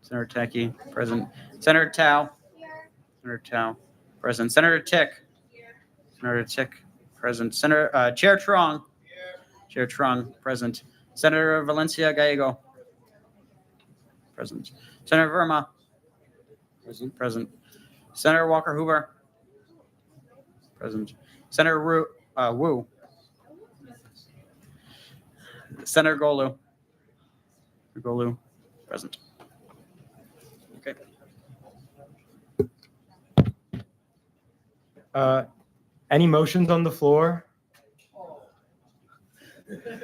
Senator Tacky, present. Senator Tao. Senator Tao, present. Senator Tick. Senator Tick, present. Senator Chair Trong. Chair Trong, present. Senator Valencia Gallego, present. Senator Verma, present. Present. Senator Walker Hoover, present. Senator Wu. Senator Golu. Golu, present. Okay. Any motions on the floor?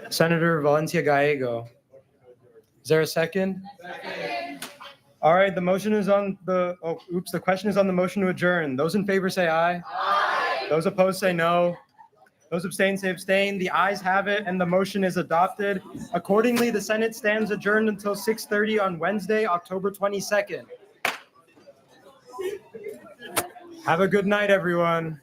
Senator Valencia Gallego. Is there a second? Second. All right, the motion is on the, the question is on the motion to adjourn. Those in favor say aye. Aye. Those opposed say no. Those abstain say abstain. The ayes have it, and the motion is adopted. Accordingly, the Senate stands adjourned until 6:30 on Wednesday, October 22nd. Have a good night, everyone.